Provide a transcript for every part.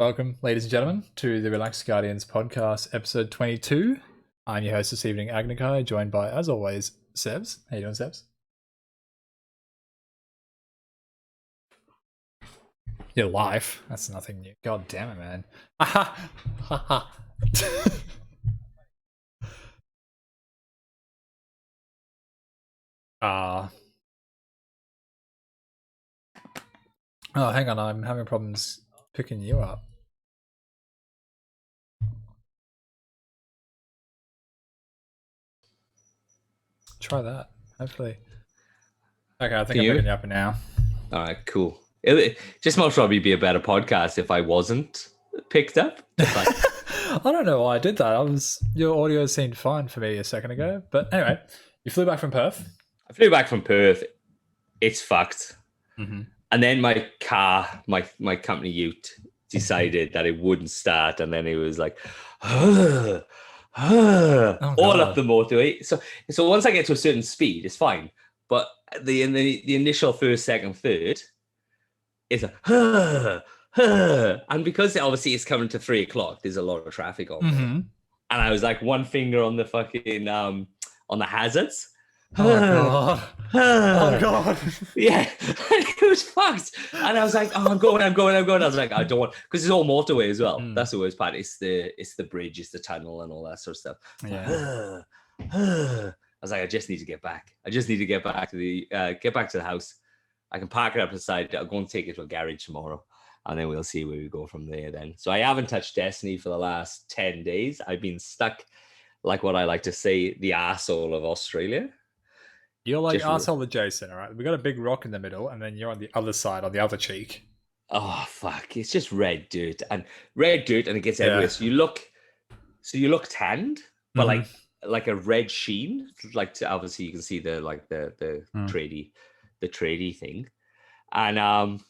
Welcome, ladies and gentlemen, to the Relaxed Guardians podcast, episode 22. I'm your host this evening, Agnikai, joined by, as always, Sebs. How you doing, Sebs? Your life? That's nothing new. God damn it, man. Oh, hang on, I'm having problems picking you up. Try that, hopefully. Okay, I think I'm picking you up now. All right, cool. It just most probably be a better podcast if I wasn't picked up. I don't know why I did that. Your audio seemed fine for me a second ago. But anyway, you flew back from Perth? I flew back from Perth. It's fucked. Mm-hmm. And then my car, my company ute, decided that it wouldn't start. And then it was like, all up the motorway. So once I get to a certain speed, it's fine. But the initial first, second, third is and because obviously it's coming to 3 o'clock, there's a lot of traffic on there. And I was like one finger on the fucking on the hazards. Oh god. Yeah. It was fucked. And I was like, I'm going. I was like, I don't want, because it's all motorway as well. That's the worst part. It's the bridge, it's the tunnel and all that sort of stuff. Yeah. I was like, I just need to get back. I just need to get back to the house. I can park it up aside. I'll go and take it to a garage tomorrow, and then we'll see where we go from there then. So I haven't touched Destiny for the last 10 days. I've been stuck, like what I like to say, the arsehole of Australia. You're like arsehole adjacent, all right? We got a big rock in the middle, and then you're on the other side, on the other cheek. Oh, fuck. It's just red dirt, and it gets everywhere. So you look tanned, but like a red sheen. Like, obviously you can see the tradie thing, and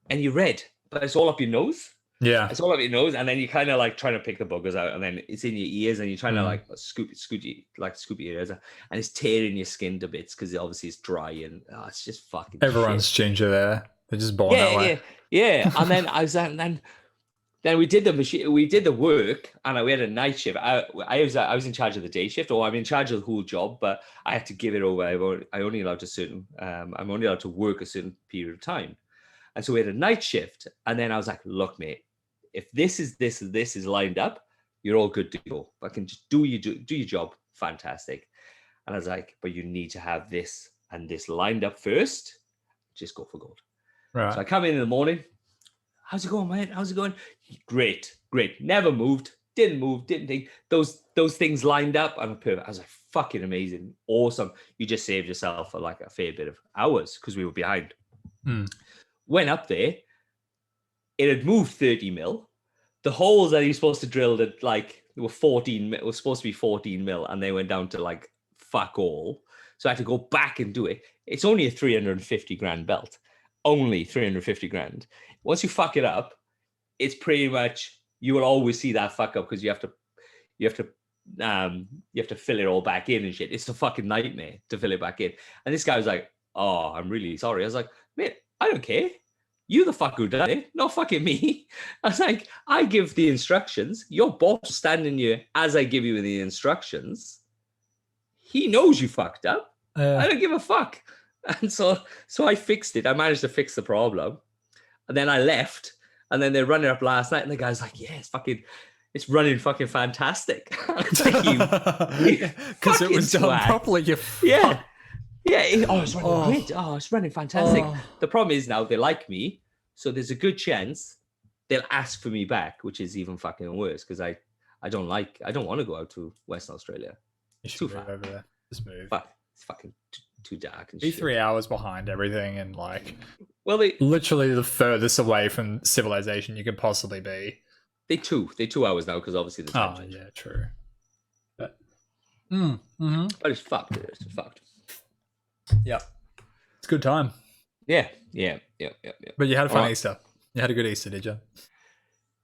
you're red, but it's all up your nose. Yeah, it's all up your nose, and then you kind of like trying to pick the buggers out, and then it's in your ears, and you're trying to like scoop your ears out, and it's tearing your skin to bits because obviously it's dry, and it's just fucking. Everyone's ginger there. They're just born that way. Yeah. And then I was then we did the work, and we had a night shift. I was in charge of the day shift, or I'm in charge of the whole job, but I had to give it over. I'm only allowed to work a certain period of time. And so we had a night shift, and then I was like, look, mate, if this is lined up, you're all good to go. I can just do your job. Fantastic. And I was like, but you need to have this and this lined up first. Just go for gold. Right. So I come in the morning. How's it going, mate? How's it going? Great. Never moved. Didn't move. Didn't think. Those things lined up. I'm perfect. I was like, fucking amazing. Awesome. You just saved yourself for like a fair bit of hours because we were behind. Went up there. It had moved 30 mil. The holes that he was supposed to drill that like were 14 mil, was supposed to be 14 mil, and they went down to like fuck all. So I had to go back and do it. It's only a 350 grand belt. Only 350 grand. Once you fuck it up, it's pretty much, you will always see that fuck up because you have to fill it all back in and shit. It's a fucking nightmare to fill it back in. And this guy was like, oh, I'm really sorry. I was like, mate, I don't care. You the fuck who done it, not fucking me. I was like, I give the instructions. Your boss standing here as I give you the instructions. He knows you fucked up. I don't give a fuck. And so I fixed it. I managed to fix the problem. And then I left. And then they're running up last night. And the guy's like, yeah, it's running fucking fantastic. Because it was done properly. Yeah. It's running great. It's running fantastic. The problem is now they like me. So there's a good chance they'll ask for me back, which is even fucking worse because I don't want to go out to Western Australia. It's too far over there. Just move. But it's fucking too dark and be shit. 3 hours behind everything and like, well, literally the furthest away from civilization you could possibly be. They're 2 hours now because obviously the time change. Yeah, true. But, but it's fucked. It's fucked. Yeah, it's a good time. Yeah. But you had a fun Easter. You had a good Easter, did you?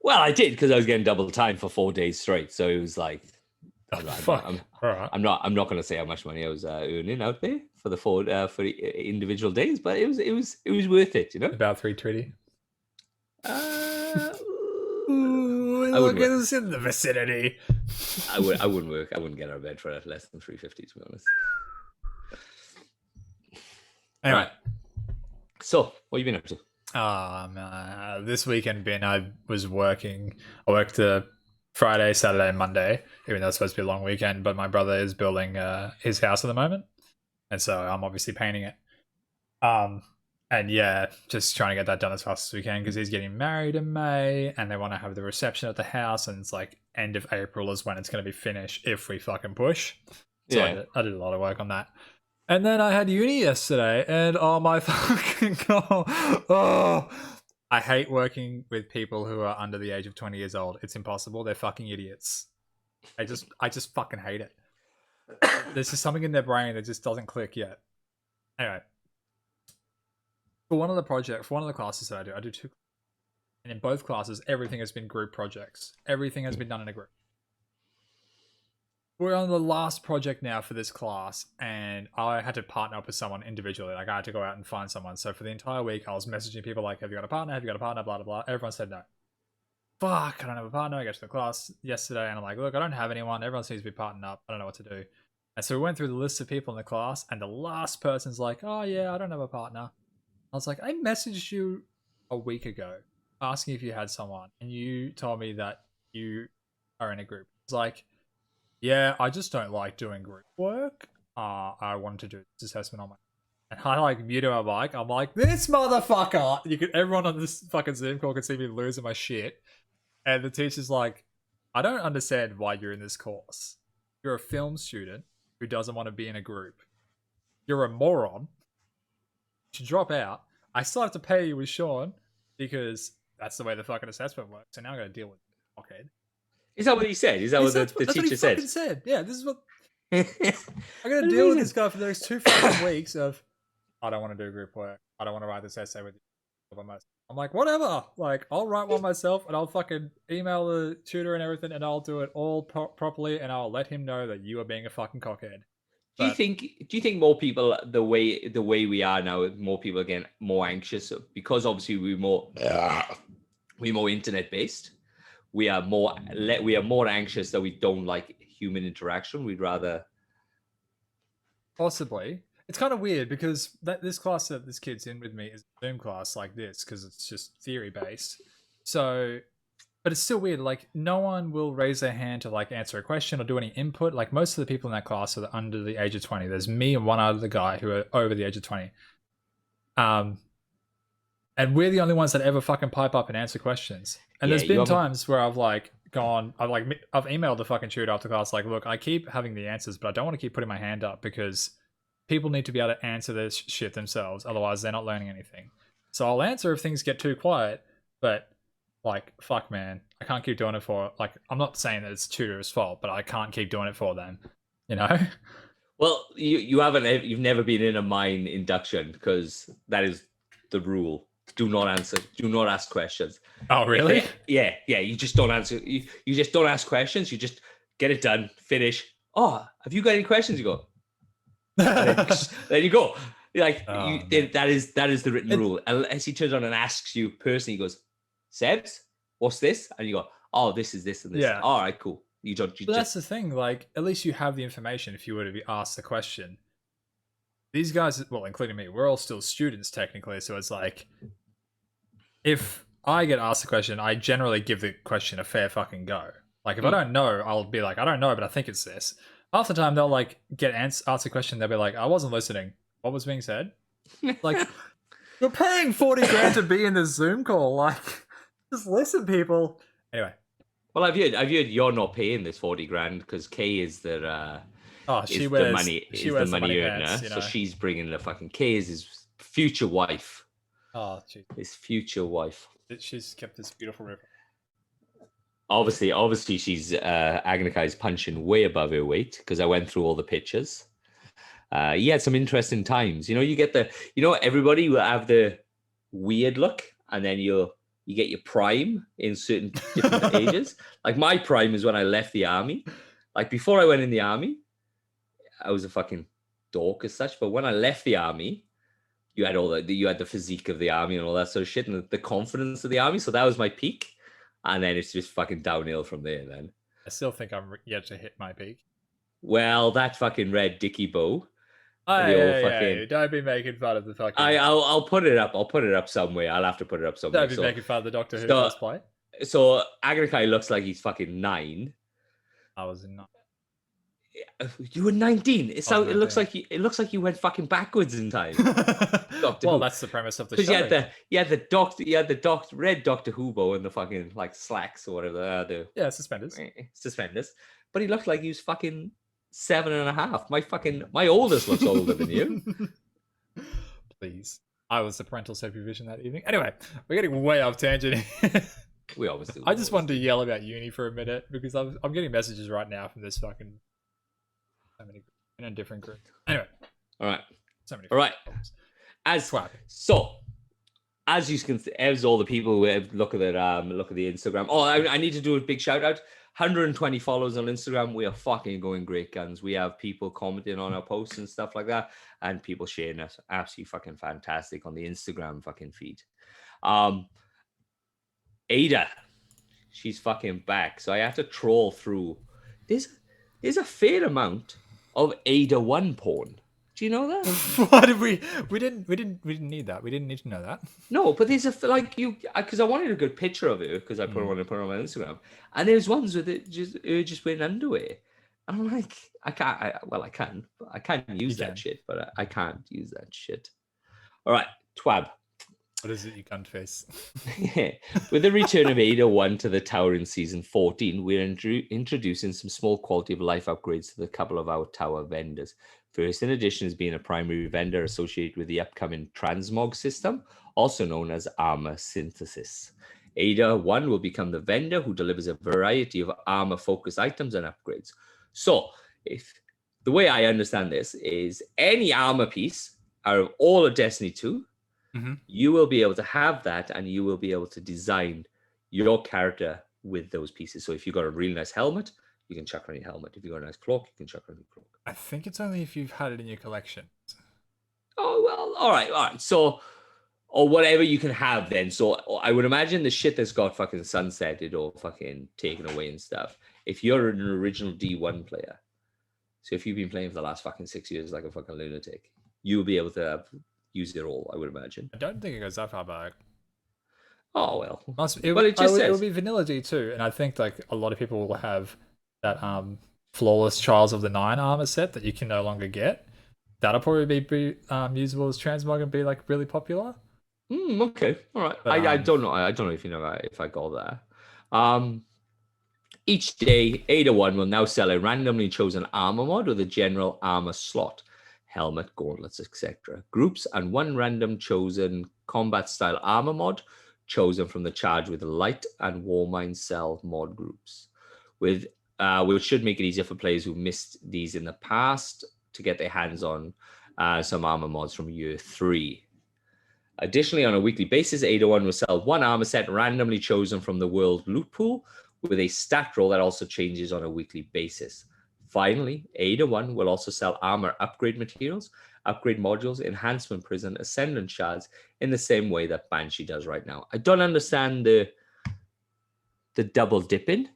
Well, I did because I was getting double time for 4 days straight. So it was like, I'm not going to say how much money I was earning out there for the for the individual days, but it was worth it, you know. About 320. Ooh, look at us in the vicinity. I wouldn't work. I wouldn't get out of bed for less than 350, to be honest. Anyway. Right. So, what have you been up to? This weekend, I was working. I worked Friday, Saturday, and Monday, even though it's supposed to be a long weekend. But my brother is building his house at the moment, and so I'm obviously painting it. And yeah, just trying to get that done as fast as we can because he's getting married in May, and they want to have the reception at the house, and it's like end of April is when it's going to be finished if we fucking push. So yeah. I did a lot of work on that. And then I had uni yesterday, and oh my fucking god! Oh, I hate working with people who are under the age of 20 years old. It's impossible. They're fucking idiots. I just fucking hate it. There's just something in their brain that just doesn't click yet. Anyway, for one of the classes that I do 2, and in both classes, everything has been group projects. Everything has been done in a group. We're on the last project now for this class, and I had to partner up with someone individually. Like, I had to go out and find someone. So for the entire week, I was messaging people like, have you got a partner? Have you got a partner? Blah, blah, blah. Everyone said no. Fuck, I don't have a partner. I got to the class yesterday, and I'm like, look, I don't have anyone. Everyone seems to be partnered up. I don't know what to do. And so we went through the list of people in the class, and the last person's like, oh, yeah, I don't have a partner. I was like, I messaged you a week ago asking if you had someone, and you told me that you are in a group. It's like, yeah, I just don't like doing group work. I wanted to do this assessment on my... And I like muted my mic. I'm like, this motherfucker! Everyone on this fucking Zoom call could see me losing my shit. And the teacher's like, I don't understand why you're in this course. You're a film student who doesn't want to be in a group. You're a moron. You should drop out. I still have to pay you with Sean because that's the way the fucking assessment works. So now I'm going to deal with it. Is that what he said? Is that what the teacher said? Said? Yeah, this is what... I'm going to deal with this guy for the next 2 fucking weeks of, I don't want to do group work. I don't want to write this essay with you. I'm like, whatever. Like, I'll write one myself, and I'll fucking email the tutor and everything, and I'll do it all properly, and I'll let him know that you are being a fucking cockhead. Do you think more people, the way we are now, more people are getting more anxious because obviously we're more internet based. We are more anxious that we don't like human interaction. We'd rather... Possibly. It's kind of weird because this class that this kid's in with me is a Zoom class like this because it's just theory based. So, but it's still weird. Like, no one will raise their hand to like answer a question or do any input. Like, most of the people in that class are under the age of 20. There's me and one other guy who are over the age of 20. And we're the only ones that ever fucking pipe up and answer questions. And there's been times where I've emailed the fucking tutor after class, like, look, I keep having the answers, but I don't want to keep putting my hand up because people need to be able to answer this shit themselves. Otherwise, they're not learning anything. So I'll answer if things get too quiet, but like, fuck, man, I can't keep doing it for, like, I'm not saying that it's the tutor's fault, but I can't keep doing it for them, you know? Well, you've never been in a mine induction because that is the rule. Do not ask questions. Oh, really? Yeah. You just don't answer. You just don't ask questions. You just get it done, finish. Oh, have you got any questions? You go. Then you go. Like, that is the written rule. Unless he turns on and asks you personally, he goes, Sebs, what's this? And you go, oh, this is this and this. Yeah. All right, cool. That's the thing. Like, at least you have the information if you were to be asked the question. These guys, well, including me, we're all still students technically. So it's like, if I get asked a question, I generally give the question a fair fucking go. Like, if I don't know, I'll be like, I don't know, but I think it's this. Half the time, they'll like ask a question. They'll be like, I wasn't listening. What was being said? Like, you're paying 40 grand to be in this Zoom call. Like, just listen, people. Anyway. Well, I've heard you're not paying this 40 grand because Kay is the she wears the money earner. Pants, you know? So she's bringing the fucking Kay is his future wife. Oh, geez. His future wife. She's kept this beautiful river. Obviously, she's Agnica is punching way above her weight because I went through all the pictures. You had some interesting times. You know, you get everybody will have the weird look, and then you get your prime in certain different ages. Like, my prime is when I left the army. Like, before I went in the army, I was a fucking dork as such. But when I left the army, you had the physique of the army and all that sort of shit, and the confidence of the army. So that was my peak. and then it's just fucking downhill from there. Then, I still think I'm yet to hit my peak. well, that fucking red Dicky bow. Oh, The old yeah, fucking. yeah. Don't be making fun of the fucking. I'll put it up. I'll put it up somewhere. I'll have to put it up somewhere. Don't be making fun of the Doctor Who so, cosplay. So Agrikai looks like he's fucking 9. I was in. You were 19. It 19. looks like you went fucking backwards in time. Doctor Well, Who. that's the premise of the Because show. you had the red Doctor Who bow and the fucking like slacks or whatever. Suspenders. Suspenders. But he looked like he was fucking 7.5. My oldest looks older than you. Please. I was the parental supervision that evening. Anyway, we're getting way off tangent. We always do. I just wanted to yell about uni for a minute because I'm getting messages right now from this fucking so many in a different group. Anyway, all right, so many. All right. As you can, as all the people who look at the Instagram. Oh, I need to do a big shout out. 120 followers on Instagram. We are fucking going great guns. We have people commenting on our posts and stuff like that, and people sharing us. Absolutely fucking fantastic on the Instagram fucking feed. Ada, she's fucking back. So I have to troll through. There's a fair amount of Ada 1 porn. Do you know that? Why did we didn't need that. We didn't need to know that. No, but there's because I wanted a good picture of her because I wanted to put it on my Instagram, and there's ones with it just wearing underwear, and I'm like, I can use that shit, but I can't use that shit. All right, Twab. What is it, you cunt face? With the return of Ada 1 to the tower in season 14, we're introducing some small quality of life upgrades to the couple of our tower vendors. First in addition is being a primary vendor associated with the upcoming Transmog system, also known as armor synthesis. Ada 1 will become the vendor who delivers a variety of armor-focused items and upgrades. So, if the way I understand this is any armor piece out of all of Destiny 2, you will be able to have that, and you will be able to design your character with those pieces. So if you've got a really nice helmet, you can chuck on your helmet. If you've got a nice cloak, you can chuck on your cloak. I think it's only if you've had it in your collection. Oh, well, all right. So, or whatever you can have then. So I would imagine the shit that's got fucking sunsetted or fucking taken away and stuff. If you're an original D1 player, so if you've been playing for the last fucking 6 years like a fucking lunatic, you'll be able to use it all, I would imagine. I don't think it goes that far back. Oh, well. It will be vanilla D2, and I think like a lot of people will have that flawless Trials of the Nine armor set that you can no longer get. That'll probably be usable as transmog and be like really popular. Okay, all right. But, I don't know. I don't know if you know if I got that. Each day, Ada 1 will now sell a randomly chosen armor mod with a general armor slot. Helmet, gauntlets, etc. Groups and one random chosen combat style armor mod chosen from the Charge with Light and Warmind Cell mod groups. Which should make it easier for players who missed these in the past to get their hands on some armor mods from year 3. Additionally, on a weekly basis, Ada 1 will sell one armor set randomly chosen from the world loot pool with a stat roll that also changes on a weekly basis. Finally, Ada 1 will also sell armor upgrade materials, upgrade modules, enhancement prison, ascendant shards in the same way that Banshee does right now. I don't understand the double dipping.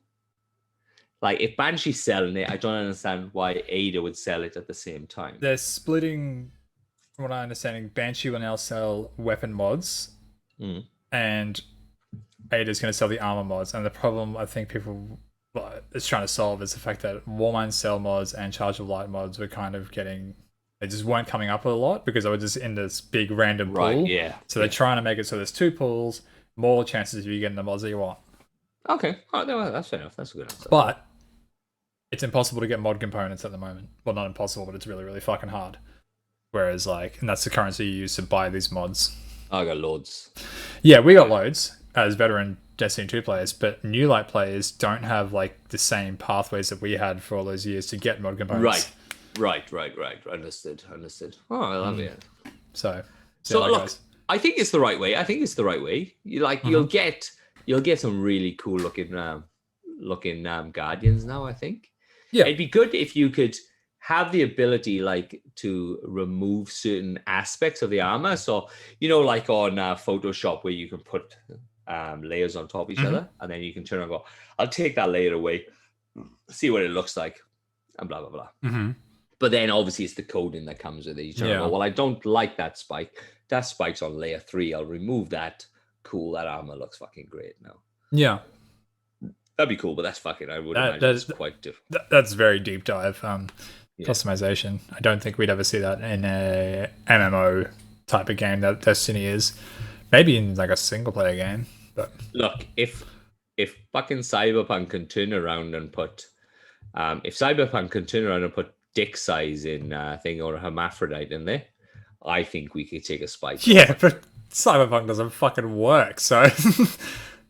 Like, if Banshee's selling it, I don't understand why Ada would sell it at the same time. They're splitting, from what I understand, Banshee will now sell weapon mods, and Ada's going to sell the armor mods. And the problem I think people is trying to solve is the fact that Warmind Cell mods and Charge of Light mods were kind of they just weren't coming up a lot because they were just in this big random pool. Yeah. So they're trying to make it so there's 2 pools, more chances of you getting the mods that you want. Okay. Oh, no, that's fair enough. That's a good answer. But it's impossible to get mod components at the moment. Well, not impossible, but it's really, really fucking hard. Whereas, and that's the currency you use to buy these mods. I got loads. Yeah, we got loads as veteran Destiny 2 players, but New Light players don't have, the same pathways that we had for all those years to get mod components. Right. Understood. Oh, I love it. So look, I think it's the right way. You'll get some really cool looking Guardians now, I think. Yeah. It'd be good if you could have the ability to remove certain aspects of the armor. So, on Photoshop where you can put layers on top of each Mhm. other, and then you can turn and go, I'll take that layer away, see what it looks like, and blah blah blah. Mm-hmm. But then obviously it's the coding that comes with it. You turn and go, Yeah. well, I don't like that spike. That spike's on layer 3. I'll remove that. Cool, that armor looks fucking great now. Yeah. That'd be cool, but that's fucking, I would That- imagine that- it's quite different. That's very deep dive Yeah. customization. I don't think we'd ever see that in a MMO type of game that Destiny is. Maybe in like a single player game, but Look, if fucking Cyberpunk can turn around and put dick size in thing or a hermaphrodite in there, I think we could take a spike. yeah, but Cyberpunk doesn't fucking work. So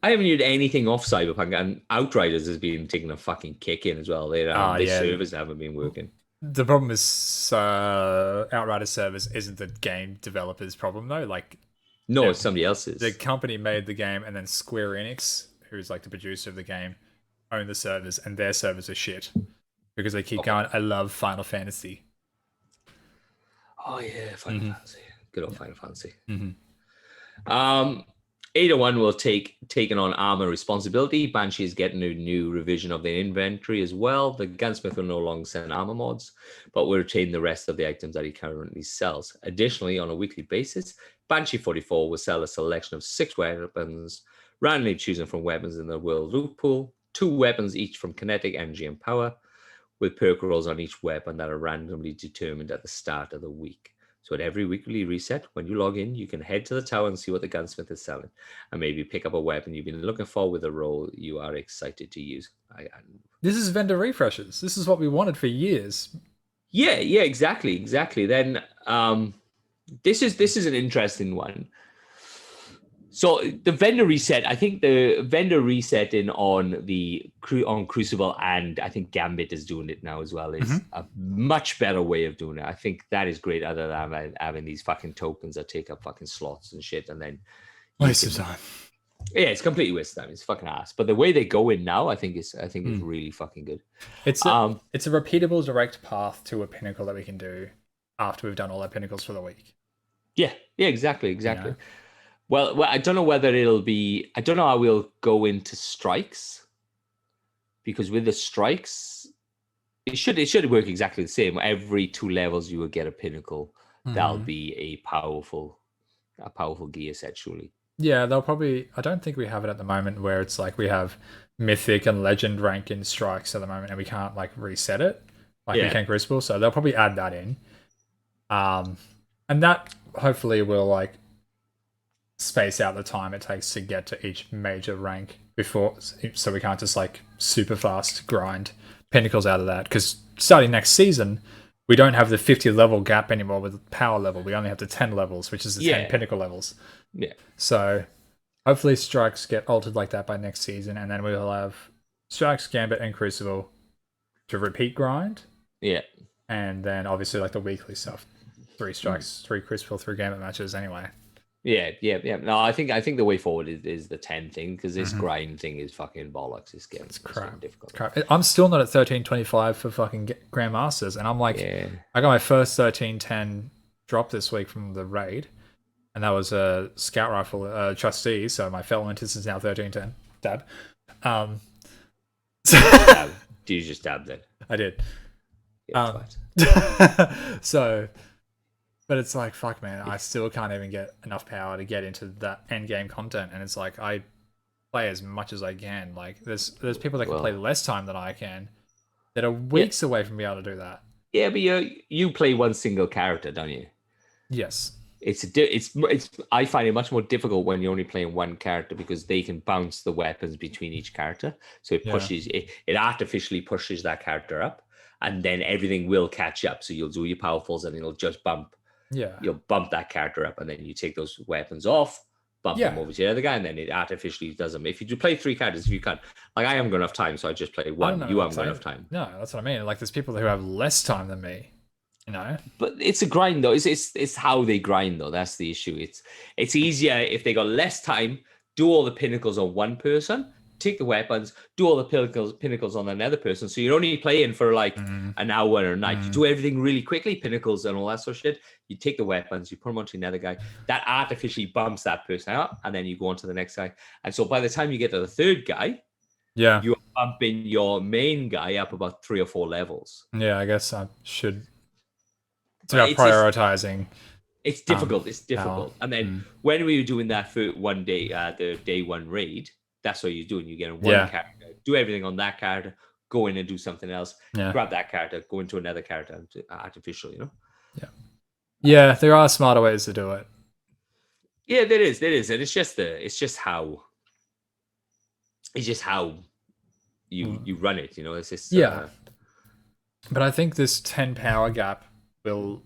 I haven't heard anything off Cyberpunk, and Outriders has been taking a fucking kick in as well. Their yeah. servers haven't been working. the problem is Outrider servers isn't the game developer's problem though. Like No, it's somebody else's. the company made the game, and then Square Enix, who's like the producer of the game, own the servers, and their servers are shit because they keep going, I love Final Fantasy. Oh yeah, Final Fantasy. Good old Final Fantasy. Mm-hmm. 801 will taking on armor responsibility. Banshee is getting a new revision of their inventory as well. The gunsmith will no longer send armor mods, but will retain the rest of the items that he currently sells. Additionally, on a weekly basis, Banshee 44 will sell a selection of 6 weapons, randomly chosen from weapons in the world loot pool, 2 weapons each from kinetic, energy, and power, with perk rolls on each weapon that are randomly determined at the start of the week. So at every weekly reset, when you log in, you can head to the tower and see what the gunsmith is selling, and maybe pick up a weapon you've been looking for with a roll you are excited to use. This is vendor refreshes. This is what we wanted for years. Yeah, exactly. Then this is an interesting one. So the vendor reset, I think the vendor resetting on Crucible, and I think Gambit is doing it now as well, is a much better way of doing it. I think that is great, other than having these fucking tokens that take up fucking slots and shit, and then Waste of time. Yeah, it's completely waste of time. It's fucking ass. But the way they go in now, I think is really fucking good. It's a repeatable direct path to a pinnacle that we can do after we've done all our pinnacles for the week. Yeah, exactly. Yeah. Well, I don't know whether it'll be. I don't know how we'll go into strikes, because with the strikes, it should work exactly the same. Every 2 levels, you will get a pinnacle. That'll be a powerful gear set, surely. Yeah, they'll probably. I don't think we have it at the moment where it's like we have mythic and legend rank in strikes at the moment, and we can't like reset it we can Crucible. So they'll probably add that in, and that hopefully will like space out the time it takes to get to each major rank before, so we can't just like super fast grind pinnacles out of that, because starting next season we don't have the 50 level gap anymore with power level. We only have the 10 levels, which is the 10 pinnacle levels. Yeah, so hopefully strikes get altered like that by next season, and then we'll have strikes, Gambit, and Crucible to repeat grind. Yeah, and then obviously like the weekly stuff, 3 strikes, 3 Crucible, 3 Gambit matches anyway. Yeah. No, I think the way forward is the 10 thing, because this grind thing is fucking bollocks. It's crap. Difficult. Crap. I'm still not at 1325 for fucking Grandmasters, and I'm like, I got my first 1310 drop this week from the raid, and that was a scout rifle trustee. So my Felmentis is now 1310. Dab. Do you just dab then? I did. Yeah, so. But it's like, fuck, man, I still can't even get enough power to get into that end game content. And it's like, I play as much as I can. Like, there's people that can play less time than I can that are weeks away from being able to do that. Yeah, but you play one single character, don't you? Yes. I find it much more difficult when you're only playing one character, because they can bounce the weapons between each character. So it pushes it artificially pushes that character up, and then everything will catch up. So you'll do your powerfuls, and it'll just bump. Yeah, you'll bump that character up, and then you take those weapons off, bump them over to the other guy, and then it artificially does them. If you play 3 characters, if you can't, like, I haven't got enough time, so I just play one. You haven't got enough time. No, that's what I mean. Like, there's people who have less time than me, you know. But it's a grind, though. It's how they grind, though. That's the issue. It's easier if they got less time. Do all the pinnacles on one person, take the weapons, do all the pinnacles on another person. So you're only playing for like an hour or a night. You do everything really quickly, pinnacles and all that sort of shit. You take the weapons, you put them onto another guy. That artificially bumps that person out, and then you go on to the next guy. And so by the time you get to the third guy, Yeah. you're bumping your main guy up about 3 or 4 levels. Yeah, I guess I should. It's about prioritizing. It's difficult. It's difficult. And then when we were doing that for one day, the day one raid, that's what you're doing. You get one character, do everything on that character, go in and do something else, grab that character, go into another character, artificial, you know? Yeah. Yeah, there are smarter ways to do it. Yeah, there is. And it's just how you run it, you know? It's just But I think this 10 power gap will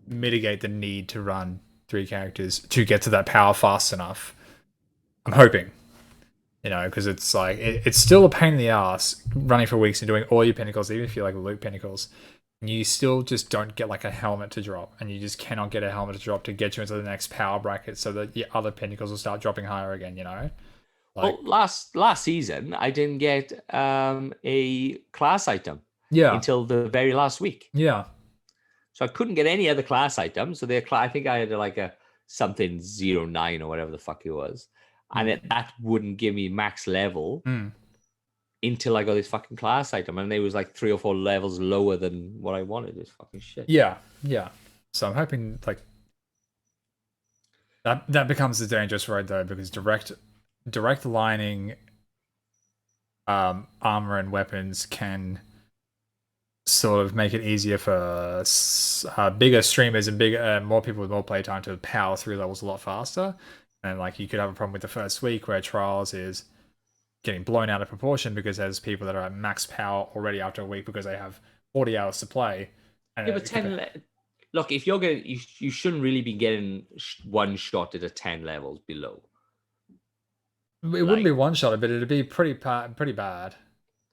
mitigate the need to run 3 characters to get to that power fast enough. I'm hoping, you know, because it's like it's still a pain in the ass running for weeks and doing all your pinnacles, even if you like loot pinnacles. You still just don't get like a helmet to drop, and you just cannot get a helmet to drop to get you into the next power bracket, so that your other pinnacles will start dropping higher again. You know. Like, well, last season I didn't get a class item. Until the very last week. Yeah. So I couldn't get any other class items. So I think I had like a something 09 or whatever the fuck it was. And that wouldn't give me max level until I got this fucking class item. And it was like 3 or 4 levels lower than what I wanted. It's fucking shit. Yeah. So I'm hoping like that becomes the dangerous road though, because direct lining armor and weapons can sort of make it easier for bigger streamers and more people with more playtime to power through levels a lot faster. And like you could have a problem with the first week where Trials is getting blown out of proportion because there's people that are at max power already after a week because they have 40 hours to play. And yeah, but look, if you're getting, you shouldn't really be getting one shot at a 10 levels below. It wouldn't be one shot, but it'd be pretty bad.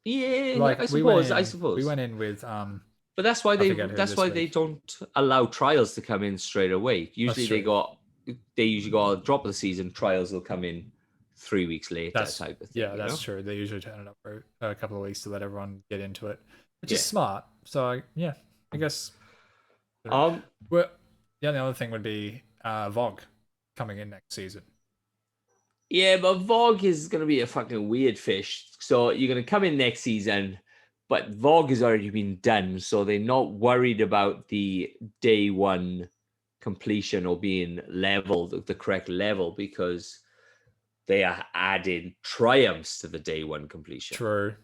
Yeah, like I suppose. We went in with but that's why they don't allow trials to come in straight away. Usually they usually go a drop of the season, trials will come in 3 weeks later type of thing. Yeah, that's true. They usually turn it up for a couple of weeks to let everyone get into it, which is smart. So I guess well, the only other thing would be VOG coming in next season. Yeah, but VOG is going to be a fucking weird fish. So you're going to come in next season, but VOG has already been done. So they're not worried about the day one completion or being leveled the correct level because they are adding triumphs to the day one completion. True.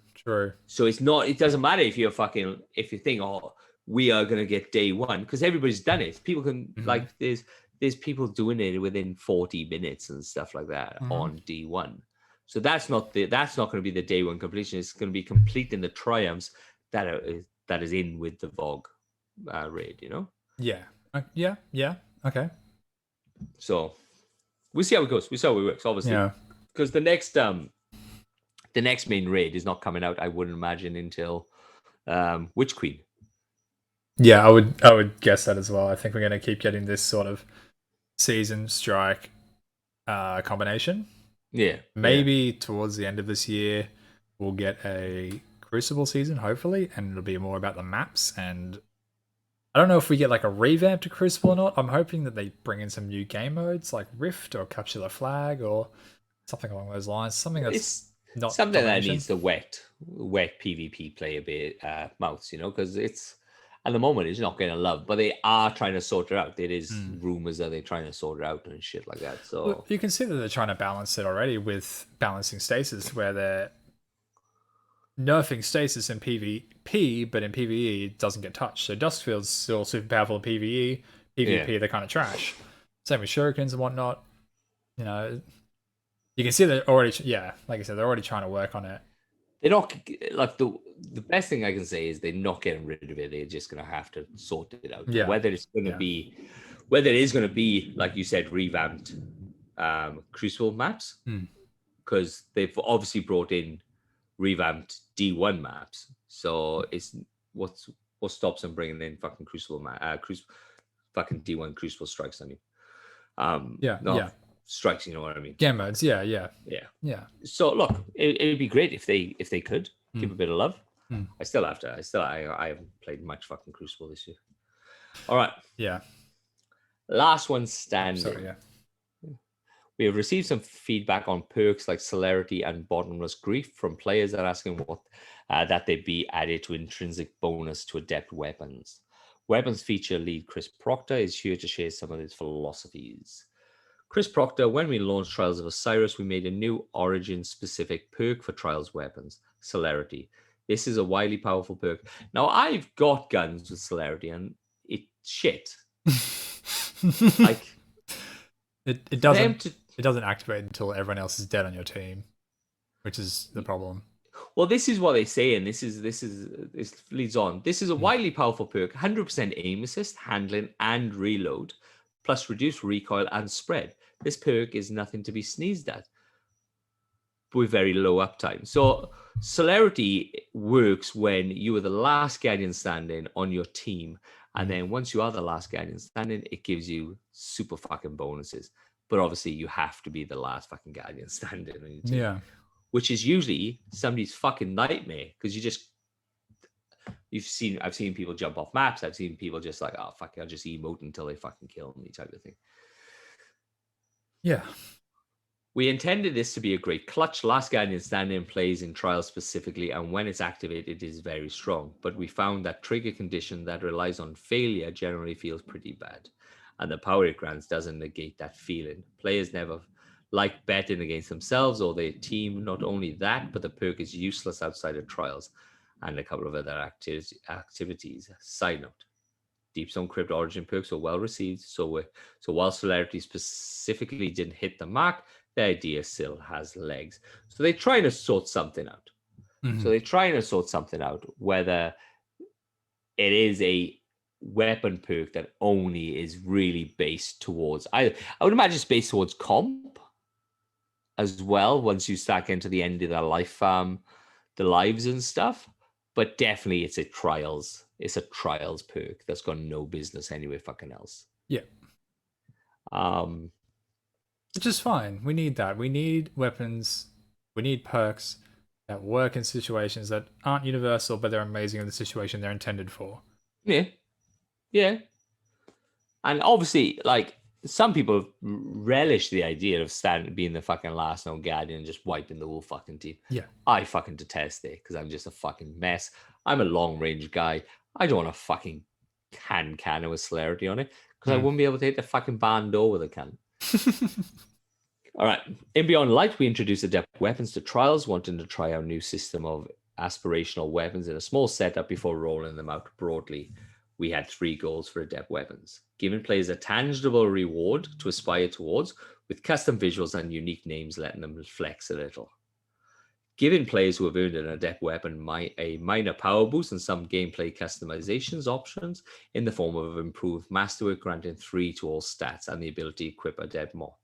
So it doesn't matter if you think, oh, we are going to get day one because everybody's done it. People can like there's people doing it within 40 minutes and stuff like that on D1. So that's not going to be the day one completion. It's going to be completing the triumphs that is in with the VOG raid, you know? Yeah. Okay. So we'll see how it goes. We'll see how it works, obviously. Yeah. Because the next main raid is not coming out, I wouldn't imagine, until Witch Queen. Yeah, I would guess that as well. I think we're going to keep getting this sort of season strike combination. Yeah. Maybe towards the end of this year we'll get a Crucible season, hopefully, and it'll be more about the maps. And I don't know if we get like a revamp to Crucible or not. I'm hoping that they bring in some new game modes like Rift or Capture the Flag or something along those lines. Something that's not something that needs the wet PvP player mouths, you know, because it's at the moment it's not getting love, but they are trying to sort it out. There is rumors that they're trying to sort it out and shit like that. So well, you can see that they're trying to balance it already with balancing stasis, where they're nerfing stasis in PvP, but in PvE it doesn't get touched. So Duskfield's still super powerful in PvE. PvP they're kind of trash. Same with shurikens and whatnot. You know, you can see they're already like I said, they're already trying to work on it. They're not like the best thing I can say is they're not getting rid of it. They're just going to have to sort it out. Yeah. Whether it is going to be, like you said, revamped Crucible maps, because they've obviously brought in revamped D1 maps. So it's what stops them bringing in fucking Crucible fucking D1 Crucible strikes. I mean, strikes. You know what I mean? Game modes, yeah. So look, it'd be great if they could give a bit of love. Mm. I haven't played much fucking Crucible this year. All right. Yeah. Last one standing. Sorry, yeah. We have received some feedback on perks like celerity and bottomless grief from players that are asking what that they be added to intrinsic bonus to adept weapons. Weapons feature lead Chris Proctor is here to share some of his philosophies. Chris Proctor, when we launched Trials of Osiris, we made a new origin-specific perk for Trials weapons, celerity. This is a widely powerful perk. Now, I've got guns with celerity, and it's shit. Like it doesn't activate until everyone else is dead on your team, which is the problem. Well, this is what they say, and this leads on. This is a widely powerful perk: 100% aim assist, handling, and reload, plus reduced recoil and spread. This perk is nothing to be sneezed at, with very low uptime. So celerity works when you are the last Guardian standing on your team, and then once you are the last Guardian standing, it gives you super fucking bonuses. But obviously, you have to be the last fucking Guardian standing on your team. Yeah. Which is usually somebody's fucking nightmare, because I've seen people jump off maps. I've seen people just like, oh fuck, I'll just emote until they fucking kill me type of thing. Yeah. We intended this to be a great clutch. Last Guardian standing plays in Trials specifically, and when it's activated, it is very strong. But we found that trigger condition that relies on failure generally feels pretty bad. And the power it grants doesn't negate that feeling. Players never like betting against themselves or their team. Not only that, but the perk is useless outside of Trials and a couple of other activities. Side note, Deep Zone Crypt Origin perks were well received, so while celerity specifically didn't hit the mark, the idea still has legs. So they're trying to sort something out. Whether it is a weapon perk that only is really based towards, I would imagine it's based towards comp as well, once you stack into the end of the life, the lives and stuff. But definitely it's a trials perk that's got no business anywhere fucking else. Yeah. Which is fine. We need that. We need weapons. We need perks that work in situations that aren't universal, but they're amazing in the situation they're intended for. Yeah. Yeah. And obviously, like, some people relish the idea of being the fucking last known Guardian and just wiping the whole fucking team. Yeah. I fucking detest it because I'm just a fucking mess. I'm a long range guy. I don't want a fucking cannon with celerity on it because I wouldn't be able to hit the fucking barn door with a cannon. All right. In Beyond Light, we introduced adept weapons to Trials, wanting to try our new system of aspirational weapons in a small setup before rolling them out broadly. We had 3 goals for adept weapons: giving players a tangible reward to aspire towards, with custom visuals and unique names letting them flex a little. Giving players who have earned an adept weapon a minor power boost and some gameplay customizations options in the form of improved masterwork, granting 3 to all stats and the ability to equip adept mods.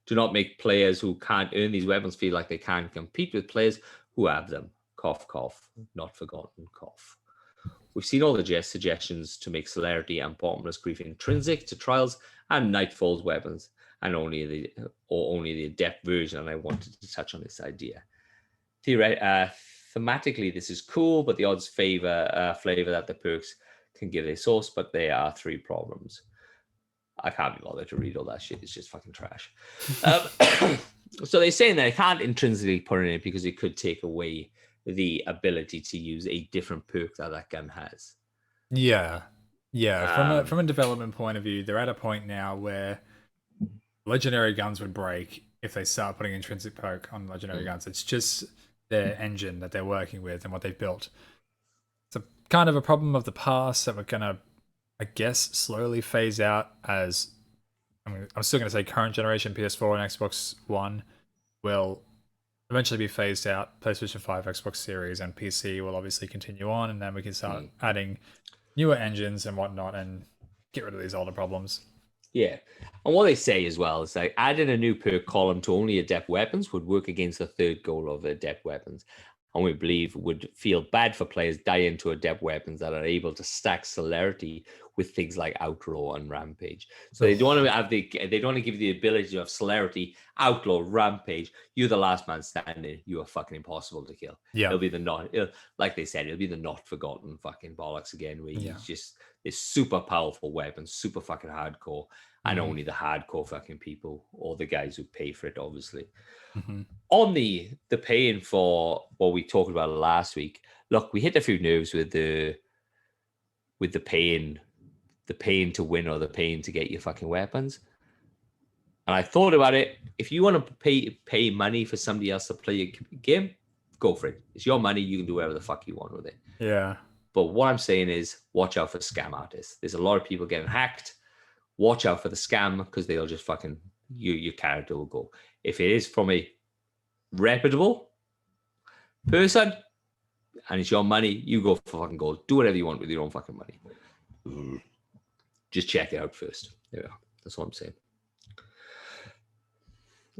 Do not make players who can't earn these weapons feel like they can't compete with players who have them. Cough, cough, not forgotten, cough. We've seen all the suggestions to make celerity and bottomless grief intrinsic to Trials and Nightfall's weapons, and only the adept version, and I wanted to touch on this idea. Thematically, this is cool, but the odds favor flavor that the perks can give a source, but there are 3 problems. I can't be bothered to read all that shit. It's just fucking trash. So they're saying that I can't intrinsically put in it because it could take away the ability to use a different perk that gun has. Yeah. From a development point of view, they're at a point now where legendary guns would break if they start putting intrinsic perk on legendary guns. It's just their engine that they're working with and what they've built. It's a kind of a problem of the past that we're gonna, I guess, slowly phase out as, I'm still going to say current generation PS4 and Xbox One will eventually be phased out. PlayStation 5, Xbox Series, and PC will obviously continue on, and then we can start adding newer engines and whatnot and get rid of these older problems. Yeah. And what they say as well is like adding a new perk column to only adept weapons would work against the 3rd goal of adept weapons. And we believe would feel bad for players dying to adept weapons that are able to stack celerity with things like Outlaw and Rampage. So they don't want to have they don't want to give you the ability to have celerity, Outlaw, Rampage. You're the last man standing. You are fucking impossible to kill. Yeah. It'll be like they said, it'll be the not forgotten fucking bollocks again, where Yeah. he's just this super powerful weapon, super fucking hardcore, and only the hardcore fucking people or the guys who pay for it, obviously. On the paying for what we talked about last week, look, we hit a few nerves with the paying to win or the paying to get your fucking weapons. And I thought about it. If you want to pay money for somebody else to play a game, go for it. It's your money. You can do whatever the fuck you want with it. Yeah. But what I'm saying is, watch out for scam artists. There's a lot of people getting hacked. Watch out for the scam, because they'll just fucking your character will go. If it is from a reputable person and it's your money, you go for fucking gold. Do whatever you want with your own fucking money. Just check it out first. Yeah, that's what I'm saying.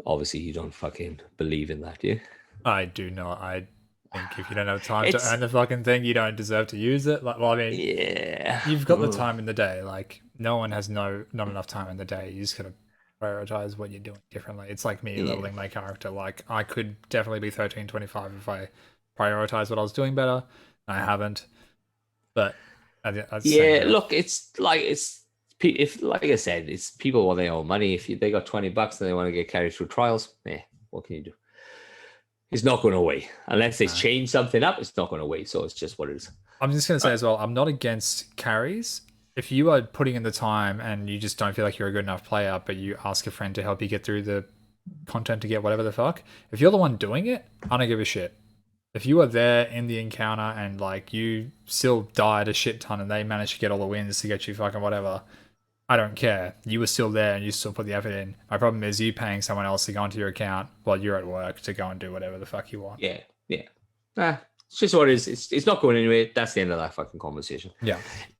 Obviously, you don't fucking believe in that, do you? I do not. I think if you don't have time to earn the fucking thing, you don't deserve to use it. Like, well, I mean, yeah, you've got the time in the day. Like, no one has not enough time in the day. You just gotta prioritize what you're doing differently. It's like me leveling my character. Like, I could definitely be 1325 if I prioritize what I was doing better. I haven't. But yeah, look, it's if like I said, it's people want their own money. If they got $20 and they want to get carried through trials, what can you do? It's not going away unless they change something up. It's not going away, so it's just what it is. I'm just going to say as well, I'm not against carries. If you are putting in the time and you just don't feel like you're a good enough player, but you ask a friend to help you get through the content to get whatever the fuck, if you're the one doing it, I don't give a shit. If you are there in the encounter and like you still died a shit ton and they managed to get all the wins to get you fucking whatever, I don't care. You were still there and you still put the effort in. My problem is you paying someone else to go onto your account while you're at work to go and do whatever the fuck you want. Yeah. It's just what it is. It's not going anywhere. That's the end of that fucking conversation. Yeah.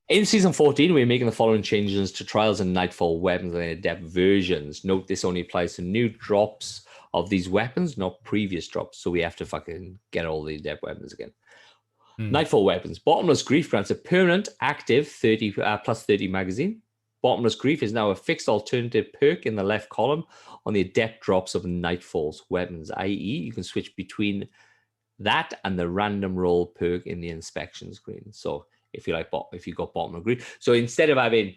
In Season 14, we're making the following changes to Trials and Nightfall weapons and their adept versions. Note this only applies to new drops of these weapons, not previous drops. So we have to fucking get all the adept weapons again. Nightfall weapons. Bottomless Grief grants a permanent active 30 plus 30 magazine. Bottomless Grief is now a fixed alternative perk in the left column on the adept drops of Nightfall's weapons, i.e. you can switch between that and the random roll perk in the inspection screen. So if you got Bottomless Grief, so instead of having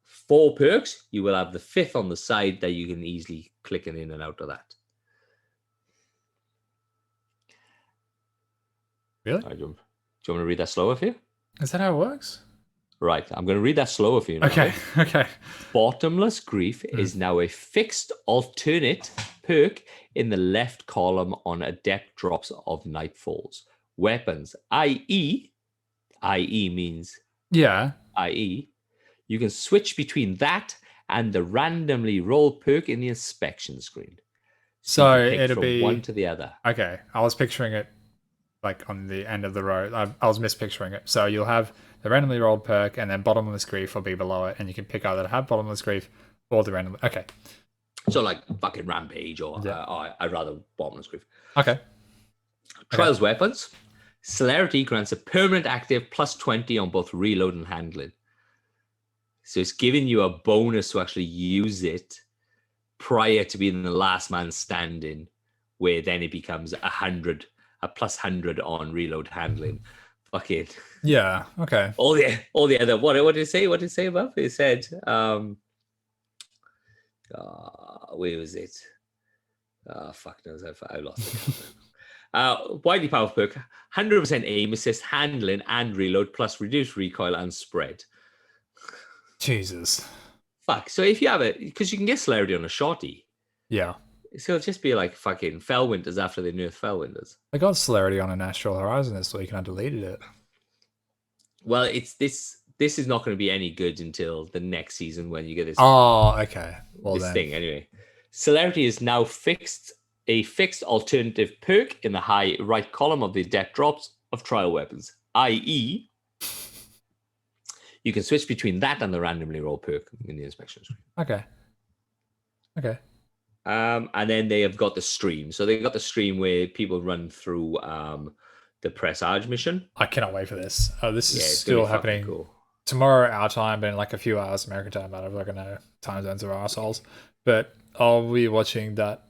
4 perks, you will have the 5th on the side that you can easily click in and out of that. Really? Right, do you want me to read that slower for you? Is that how it works? Right, I'm going to read that slower for you now. Okay. Bottomless Grief is now a fixed alternate perk in the left column on adept drops of Nightfall's weapons, i.e. means i.e. you can switch between that and the randomly roll perk in the inspection screen. So it'll be one to the other. Okay, I was picturing it like on the end of the row. I was mispicturing it. So you'll have the randomly rolled perk, and then Bottomless Grief will be below it, and you can pick either to have Bottomless Grief or the randomly. Okay. So like fucking Rampage, or I'd rather Bottomless Grief. Okay. Trials weapons. Celerity grants a permanent active plus 20 on both reload and handling. So it's giving you a bonus to actually use it prior to being the last man standing, where then it becomes a plus 100 on reload handling. Fucking yeah. Okay. All the other what did it say? What did it say above? It said where was it? Fuck knows, I lost it. Widely powerful perk, 100% aim assist, handling, and reload, plus reduced recoil and spread. Jesus. Fuck. So if you have it, because you can get celerity on a shorty. Yeah. So it'll just be like fucking Fellwinters after they nerf Fellwinters. I got celerity on an Astral Horizon this week and I deleted it. Well, it's this is not going to be any good until the next season when you get this. Oh, okay. Well, this thing anyway. Celerity is now a fixed alternative perk in the high right column of the adept drops of trial weapons, i.e. you can switch between that and the randomly roll perk in the inspection screen. Okay. And then they have got the stream. So they got the stream where people run through the Pressage mission. I cannot wait for this. Oh, this is still happening. Cool. tomorrow our time, but in like a few hours American time. I don't know, time zones are assholes. But I'll be watching that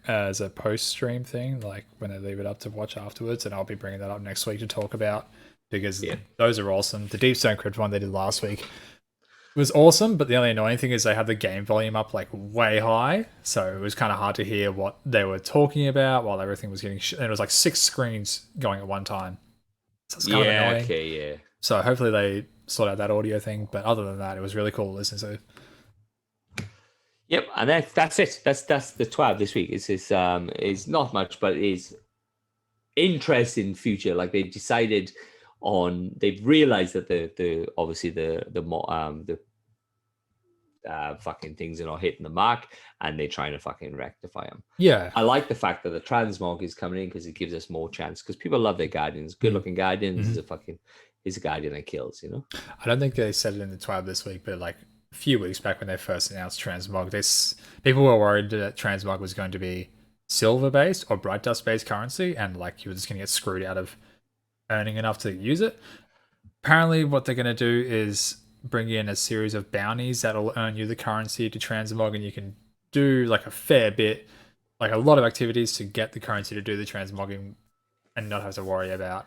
as a post stream thing, like when they leave it up to watch afterwards, and I'll be bringing that up next week to talk about because those are awesome. The Deep Stone Crypt one they did last week was awesome, but the only annoying thing is they had the game volume up like way high, so it was kind of hard to hear what they were talking about while everything was getting. And it was like 6 screens going at one time, so it's kind of annoying. Okay, yeah. So hopefully they sort out that audio thing. But other than that, it was really cool to listen to. Yep, and that's it. That's the 12 this week. It's not much, but is interesting future. Like they've decided on, they've realized that the obviously the fucking things are not hitting the mark, and they're trying to fucking rectify them. Yeah, I like the fact that the Transmog is coming in because it gives us more chance. Because people love their guardians. Good looking guardians is a guardian that kills. You know. I don't think they said it in the 12 this week, but like a few weeks back when they first announced Transmog, people were worried that Transmog was going to be silver based or bright dust based currency, and like you were just going to get screwed out of earning enough to use it. Apparently, what they're going to do is bring in a series of bounties that'll earn you the currency to transmog, and you can do like a fair bit, like a lot of activities to get the currency to do the transmogging and not have to worry about.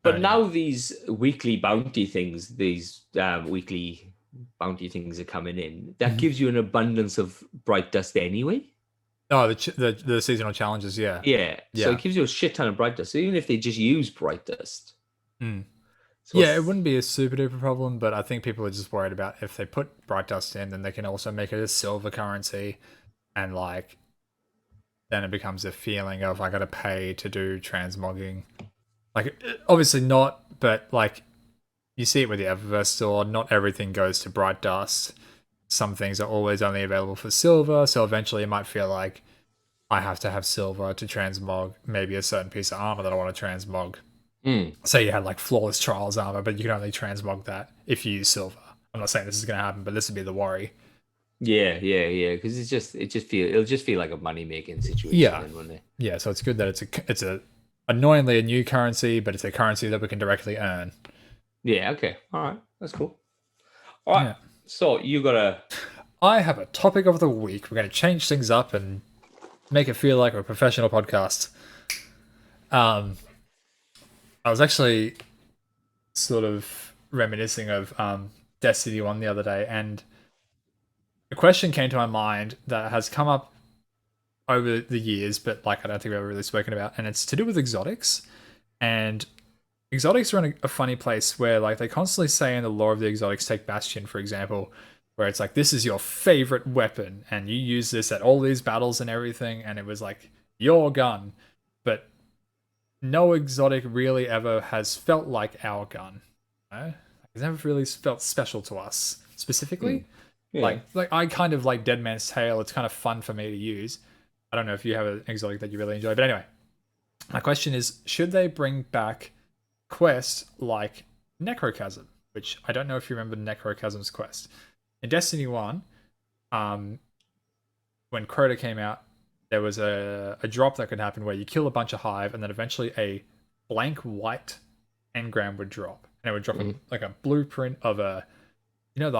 But now these weekly bounty things, are coming in. That gives you an abundance of bright dust anyway. Oh, the seasonal challenges, yeah. So it gives you a shit ton of bright dust. So even if they just use bright dust. So yeah, it wouldn't be a super duper problem, but I think people are just worried about if they put bright dust in, then they can also make it a silver currency, and like then it becomes a feeling of I gotta pay to do transmogging. Like obviously not, but like you see it with the Eververse store, not everything goes to bright dust. Some things are always only available for silver, so eventually it might feel like I have to have silver to transmog maybe a certain piece of armor that I want to transmog. Say you had like flawless trials armor, but you can only transmog that if you use silver. I'm not saying this is going to happen, but this would be the worry. Yeah, because it'll just feel like a money making situation. Yeah, then, wouldn't it? Yeah. So it's good that it's a annoyingly a new currency, but it's a currency that we can directly earn. Yeah. Okay. All right. That's cool. All right. Yeah. So you gotta. I have a topic of the week. We're going to change things up and make it feel like a professional podcast. I was actually sort of reminiscing of Destiny 1 the other day, and a question came to my mind that has come up over the years, but like I don't think we've ever really spoken about, and it's to do with exotics. And exotics are in a funny place where like they constantly say in the lore of the exotics, take Bastion for example, where it's like this is your favorite weapon and you use this at all these battles and everything, and it was like your gun. But no exotic really ever has felt like our gun. You know? It's never really felt special to us specifically. Like I kind of like Dead Man's Tale. It's kind of fun for me to use. I don't know if you have an exotic that you really enjoy, but anyway, my question is: should they bring back quests like Necrochasm? Which I don't know if you remember Necrochasm's quest in Destiny 1. When Crota came out, there was a drop that could happen where you kill a bunch of hive, and then eventually a blank white engram would drop, and it would drop like a blueprint of the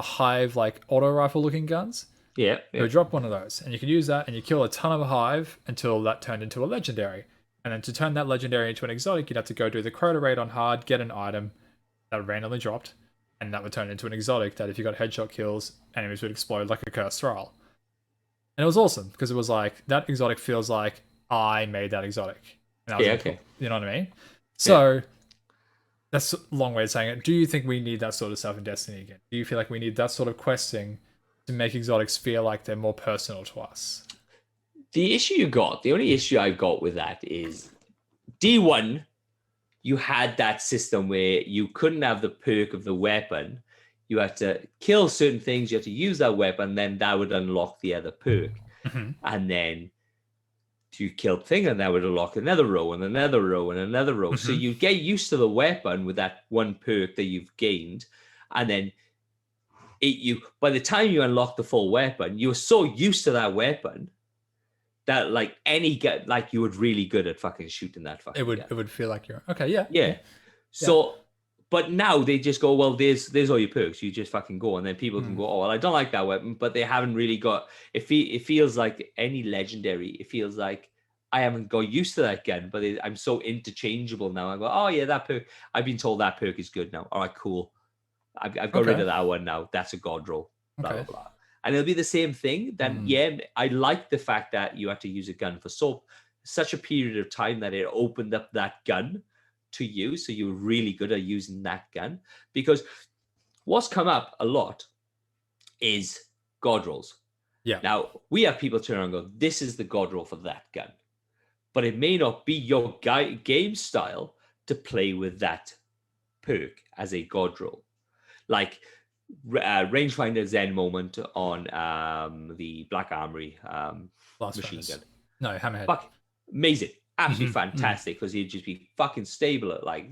hive like auto rifle looking guns. Yeah. It would drop one of those, and you could use that, and you kill a ton of hive until that turned into a legendary. And then to turn that legendary into an exotic, you'd have to go do the Crota raid on hard, get an item that randomly dropped, and that would turn into an exotic that if you got headshot kills, enemies would explode like a cursed thrall. And it was awesome because it was like that exotic feels like I made that exotic. And that was cool. You know what I mean? So that's a long way of saying it. Do you think we need that sort of stuff in Destiny again? Do you feel like we need that sort of questing to make exotics feel like they're more personal to us? The only issue I've got with that is D1, you had that system where you couldn't have the perk of the weapon. You had to kill certain things, you had to use that weapon, then that would unlock the other perk. And then you killed thing, and that would unlock another row and another row and another row. So you get used to the weapon with that one perk that you've gained, and then by the time you unlock the full weapon, you were so used to that weapon that like you were really good at fucking shooting that fucking it would feel like you're okay. Yeah. So but now they just go, well, there's all your perks. You just fucking go, and then people can go, oh, well, I don't like that weapon, but they haven't really got. It feels like any legendary. It feels like I haven't got used to that gun, but I'm so interchangeable now. I go, oh yeah, that perk. I've been told that perk is good now. All right, cool. I've got rid of that one now. That's a god roll. Blah blah blah. And it'll be the same thing. Then yeah, I like the fact that you have to use a gun for such a period of time that it opened up that gun to you, so you're really good at using that gun. Because what's come up a lot is god rolls. Yeah. Now we have people turn around and go, this is the god roll for that gun, but it may not be your game style to play with that perk as a god roll. Like rangefinder Zen moment on the Black Armory machine gun. No, hammerhead. Fuck, amazing, absolutely fantastic, because he'd just be fucking stable at like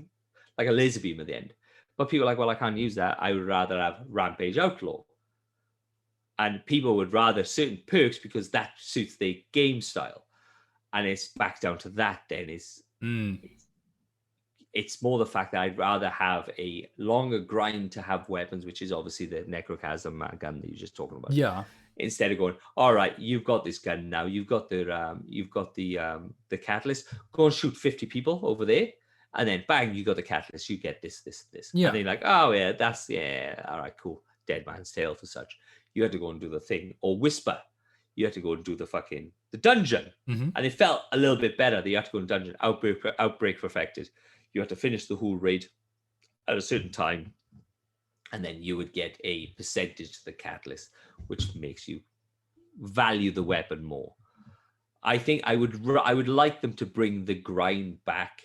a laser beam at the end. But people are like, well, I can't use that. I would rather have Rampage Outlaw. And people would rather certain perks because that suits their game style. And it's back down to that then is it's more the fact that I'd rather have a longer grind to have weapons, which is obviously the Necrochasm gun that you're just talking about. Yeah. Instead of going, all right, you've got this gun now, you've got the catalyst. Go and shoot 50 people over there, and then bang, you got the catalyst. You get this. Yeah. And they're like, oh yeah, all right, cool. Dead Man's Tale for such. You had to go and do the thing, or Whisper. You had to go and do the dungeon, and it felt a little bit better. That you had to go in dungeon. Outbreak perfected. You had to finish the whole raid at a certain time, and then you would get a percentage to the catalyst, which makes you value the weapon more. I think I would like them to bring the grind back.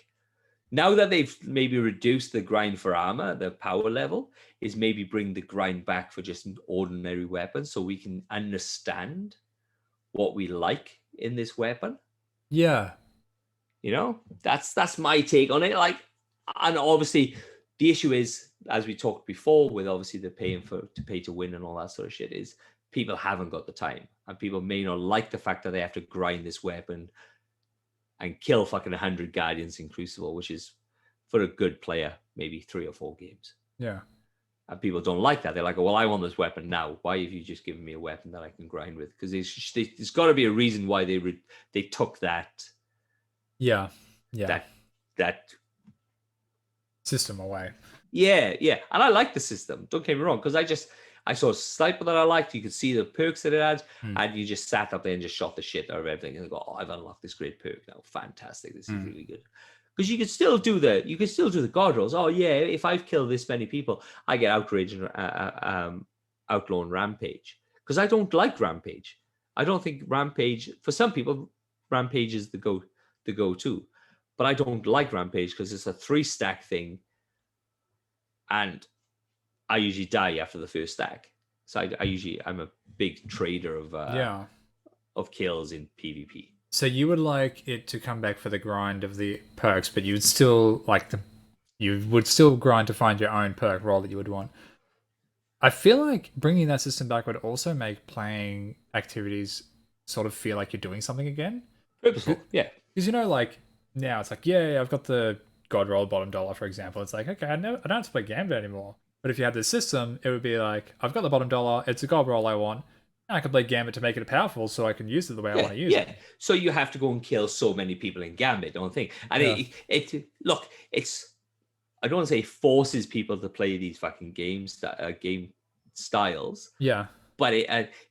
Now that they've maybe reduced the grind for armor, the power level, is maybe bring the grind back for just an ordinary weapon, so we can understand what we like in this weapon. Yeah. You know, that's my take on it. Like, and obviously the issue is, as we talked before, with obviously the pay to win and all that sort of shit, is people haven't got the time, and people may not like the fact that they have to grind this weapon and kill fucking 100 Guardians in Crucible, which is, for a good player, maybe 3 or 4 games. Yeah. And people don't like that. They're like, well, I want this weapon now. Why have you just given me a weapon that I can grind with? Because there's got to be a reason why they took that. Yeah. That system away. Yeah. And I like the system. Don't get me wrong, because I saw a sniper that I liked. You could see the perks that it had, and you just sat up there and just shot the shit out of everything and go, oh, I've unlocked this great perk now. Fantastic. This is really good. Because you could still do the god rolls. Oh yeah, if I've killed this many people, I get outrage and outlaw and rampage. Because I don't like rampage. I don't think rampage, for some people, rampage is the go-to. But I don't like rampage because it's a 3-stack thing, and I usually die after the first stack. So I'm a big trader of kills in PvP. So you would like it to come back for the grind of the perks, but you would still grind to find your own perk roll that you would want. I feel like bringing that system back would also make playing activities sort of feel like you're doing something again. Purposeful, yeah. Because like now it's like, yeah, I've got the god roll bottom dollar, for example. It's like, okay, I don't have to play Gambit anymore. But if you had this system, it would be like, I've got the bottom dollar, it's a god roll I want. I can play Gambit to make it powerful so I can use it the way I want to use it. Yeah, so you have to go and kill so many people in Gambit, don't think. And look, I don't want to say forces people to play these fucking game styles. Yeah. But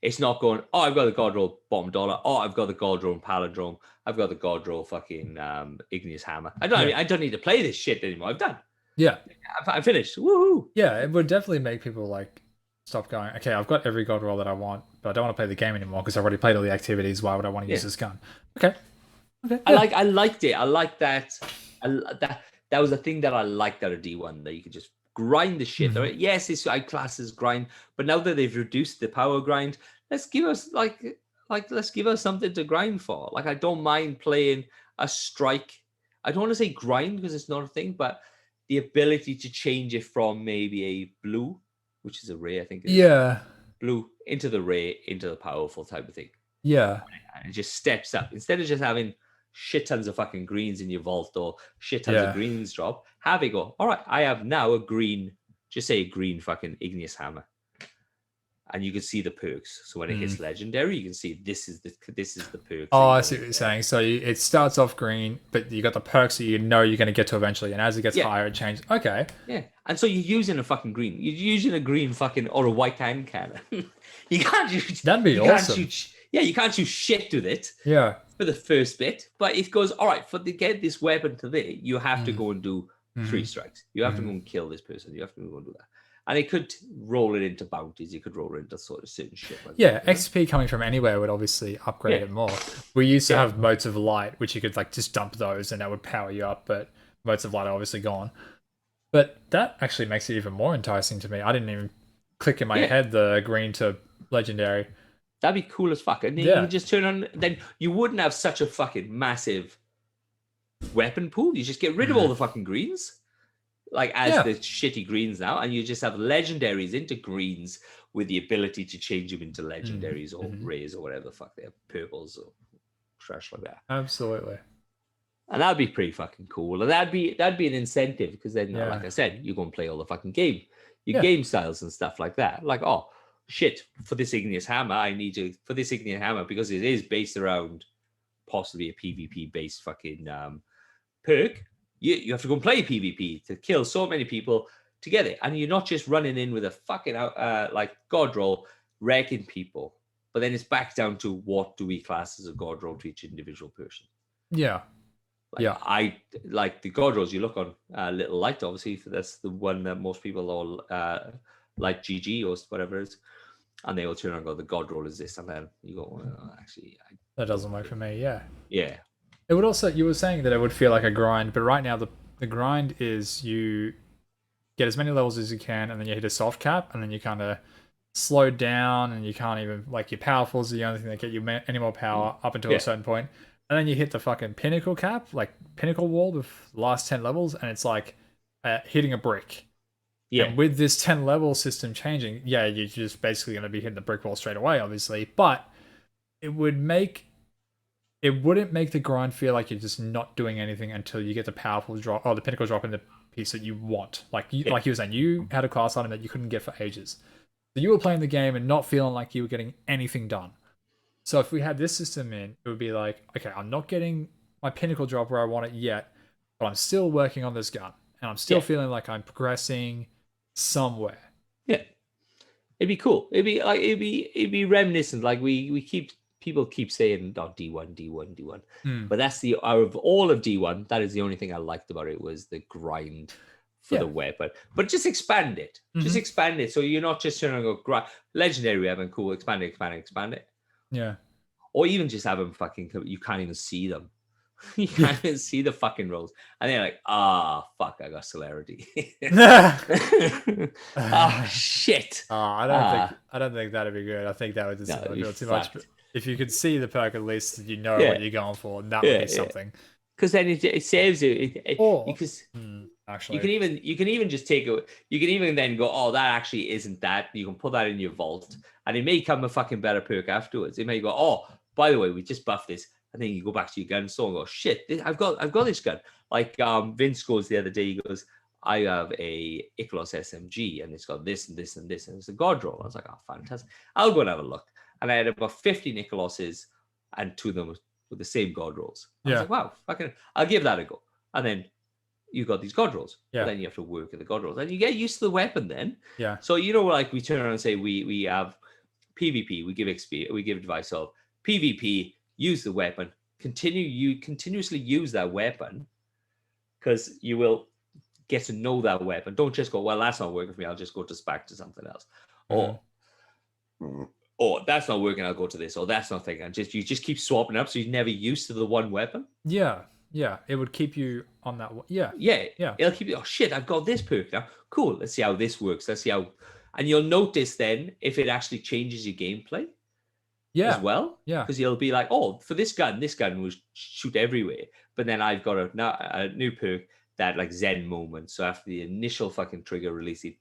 it's not going, oh, I've got the god roll bottom dollar. Oh, I've got the god roll palindrome. I've got the god roll fucking igneous hammer. I don't need to play this shit anymore. I've done. Yeah. I'm finished. Woohoo. Yeah, it would definitely make people like stop going, okay, I've got every god roll that I want, but I don't want to play the game anymore because I've already played all the activities. Why would I want to use this gun? Okay. Yeah. I liked it. I liked that. That was a thing that I liked out of D1, that you could just grind the shit. Mm-hmm. Yes, it's classes grind, but now that they've reduced the power grind, let's give us let's give us something to grind for. Like, I don't mind playing a strike. I don't want to say grind because it's not a thing, but the ability to change it from maybe a blue, which is a ray, I think. Blue into the ray, into the powerful type of thing. Yeah. And it just steps up. Instead of just having shit tons of fucking greens in your vault or shit tons of greens drop, have it go, all right, I have now a green, just say a green fucking igneous hammer. And you can see the perks. So when it hits legendary, you can see this is the perks. Oh, I see what you're saying. So it starts off green, but you got the perks that you know you're going to get to eventually, and as it gets higher, it changes. Okay. Yeah, and so you're using a fucking green. You're using a green fucking or a white hand cannon. You can't use. That'd be awesome. You can't use shit with it. Yeah. For the first bit, but it goes all right. For to get this weapon to there, you have to go and do 3 strikes. You have to go and kill this person. You have to go and do that. And it could roll it into bounties. You could roll it into sort of certain shit. Like that, XP coming from anywhere would obviously upgrade it more. We used to have motes of light, which you could like just dump those and that would power you up, but motes of light are obviously gone. But that actually makes it even more enticing to me. I didn't even click in my head the green to legendary. That'd be cool as fuck. And then you just turn on, then you wouldn't have such a fucking massive weapon pool. You just get rid of all the fucking greens. Like as the shitty greens now, and you just have legendaries into greens with the ability to change them into legendaries or rays or whatever the fuck they have, purples or trash like that. Absolutely. And that'd be pretty fucking cool. And that'd be an incentive because then, like I said, you go and play all the fucking game, your game styles and stuff like that. Like, oh shit, for this igneous hammer, because it is based around possibly a PvP based fucking perk. You have to go and play PvP to kill so many people together. And you're not just running in with a fucking like god roll, wrecking people. But then it's back down to what do we class as a god roll to each individual person. Yeah. I like the god rolls you look on Little Light, obviously, that's the one that most people all like GG or whatever it is. And they all turn around and go, the god roll is this. And then you go, well, actually, that doesn't work for me. Yeah. Yeah. It would also, you were saying that it would feel like a grind, but right now the grind is you get as many levels as you can, and then you hit a soft cap, and then you kind of slow down, and you can't even, like, your powerfuls are the only thing that get you any more power up until a certain point, and then you hit the fucking pinnacle cap, like pinnacle wall with the last 10 levels, and it's like hitting a brick. Yeah. And with this 10 level system changing, you're just basically going to be hitting the brick wall straight away, obviously, but it wouldn't make the grind feel like you're just not doing anything until you get the powerful drop or the pinnacle drop in the piece that you want. Like you were saying, you had a class item that you couldn't get for ages. So you were playing the game and not feeling like you were getting anything done. So if we had this system in, it would be like, okay, I'm not getting my pinnacle drop where I want it yet, but I'm still working on this gun. And I'm still feeling like I'm progressing somewhere. Yeah. It'd be cool. It'd be reminiscent. Like people keep saying, oh, D1. But that's out of all of D1, that is the only thing I liked about it was the grind for the weapon. But just expand it. Just expand it. So you're not just trying to go grind. Legendary weapon, cool, expand it. Yeah. Or even just have them fucking, you can't even see them. You can't even see the fucking rolls. And they're like, fuck, I got celerity. Shit. I don't think that'd be good. I think that would just feel too much. If you could see the perk, at least you know what you're going for, and that would be something. Because then it saves you. Because actually, you can even just take it. You can even then go, oh, that actually isn't that. You can put that in your vault, and it may come a fucking better perk afterwards. It may go, oh, by the way, we just buffed this, and then you go back to your gun store and go, shit, I've got this gun. Like Vince goes the other day, he goes, I have a Ikelos SMG, and it's got this and this and this, and it's a god roll. I was like, oh, fantastic. I'll go and have a look. And I had about 50 Nikoloses, and 2 of them with the same god rolls. I was like, wow, I'll give that a go. And then you got these god rolls. Yeah. Then you have to work at the god rolls. And you get used to the weapon then. Yeah. So, like we turn around and say we have PvP, we give XP, we give advice of PvP, use the weapon, continuously use that weapon, because you will get to know that weapon. Don't just go, well, that's not working for me, I'll just go back to something else. Or that's not working, I'll go to this, or that's not thinking. You just keep swapping up, so you're never used to the one weapon. Yeah. It would keep you on that one. Yeah. It'll keep you, oh shit, I've got this perk now. Cool, let's see how this works. Let's see how, and you'll notice then if it actually changes your gameplay. As well. Yeah. Because you'll be like, oh, for this gun will shoot everywhere. But then I've got a new perk that like Zen moment. So after the initial fucking trigger release, it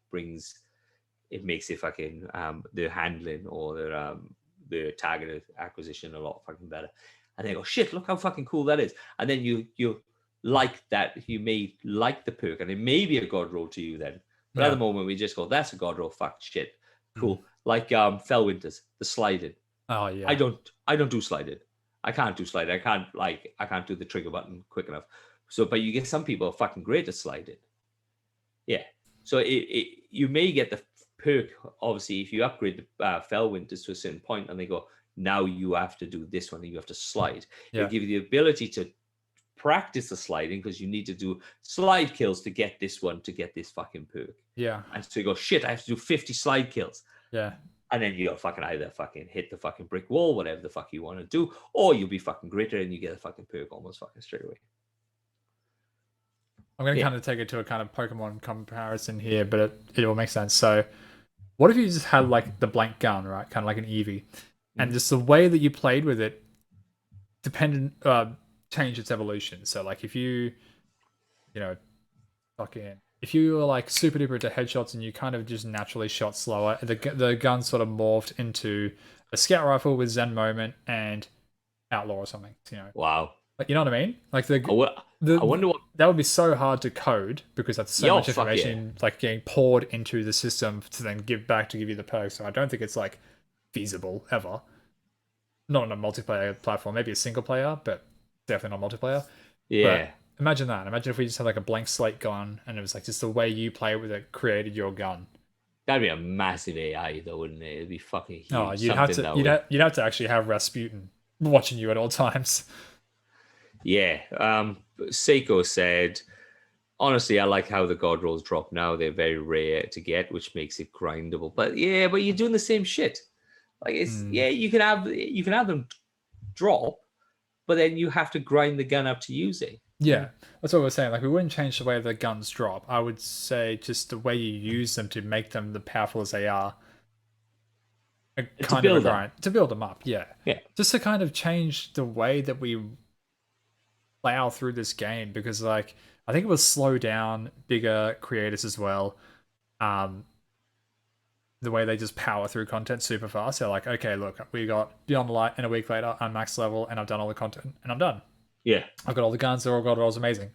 makes it fucking the handling or the target acquisition a lot fucking better. and they go, shit, look how fucking cool that is. And then you like that, you may like the perk, and it may be a god roll to you then. But at the moment, we just go, that's a god roll, fuck shit, cool. Like Fellwinter's, the sliding. Oh yeah. I don't do sliding. I can't do sliding. I can't do the trigger button quick enough. So, but you get some people are fucking great at sliding. Yeah. So you may get the perk, obviously, if you upgrade the Fellwinters to a certain point, and they go, now you have to do this one, and you have to slide. Yeah. It'll give you the ability to practice the sliding, because you need to do slide kills to get this one, to get this fucking perk. Yeah. And so you go, shit, I have to do 50 slide kills. Yeah. And then you'll fucking either fucking hit the fucking brick wall, whatever the fuck you want to do, or you'll be fucking greater and you get a fucking perk almost fucking straight away. I'm going to kind of take it to a kind of Pokemon comparison here, but it will make sense. So what if you just had like the blank gun, right? Kind of like an Eevee. And just the way that you played with it changed its evolution. So like if you if you were like super duper into headshots and you kind of just naturally shot slower, the gun sort of morphed into a scout rifle with Zen Moment and Outlaw or something. Wow. Like, you know what I mean? Like I wonder what that would be so hard to code, because that's so much fuck information like getting poured into the system to then give you the perks. So I don't think it's like feasible ever. Not on a multiplayer platform, maybe a single player, but definitely not multiplayer. Yeah. But imagine that. Imagine if we just had like a blank slate gun, and it was like just the way you play with it created your gun. That'd be a massive AI, though, wouldn't it? It'd be fucking huge. Oh, you'd have to actually have Rasputin watching you at all times. Yeah. Seiko said, honestly, I like how the god rolls drop now. They're very rare to get, which makes it grindable. But you're doing the same shit. Like you can have them drop, but then you have to grind the gun up to use it. Yeah, that's what we're saying. Like, we wouldn't change the way the guns drop. I would say just the way you use them to make them the powerful as they are. To build them up, yeah. Just to kind of change the way that we plow through this game, because like I think it will slow down bigger creators as well. The way they just power through content super fast. They're like, okay, look, we got Beyond Light, and a week later I'm max level and I've done all the content and I'm done. Yeah. I've got all the guns, they're all god rolls, amazing.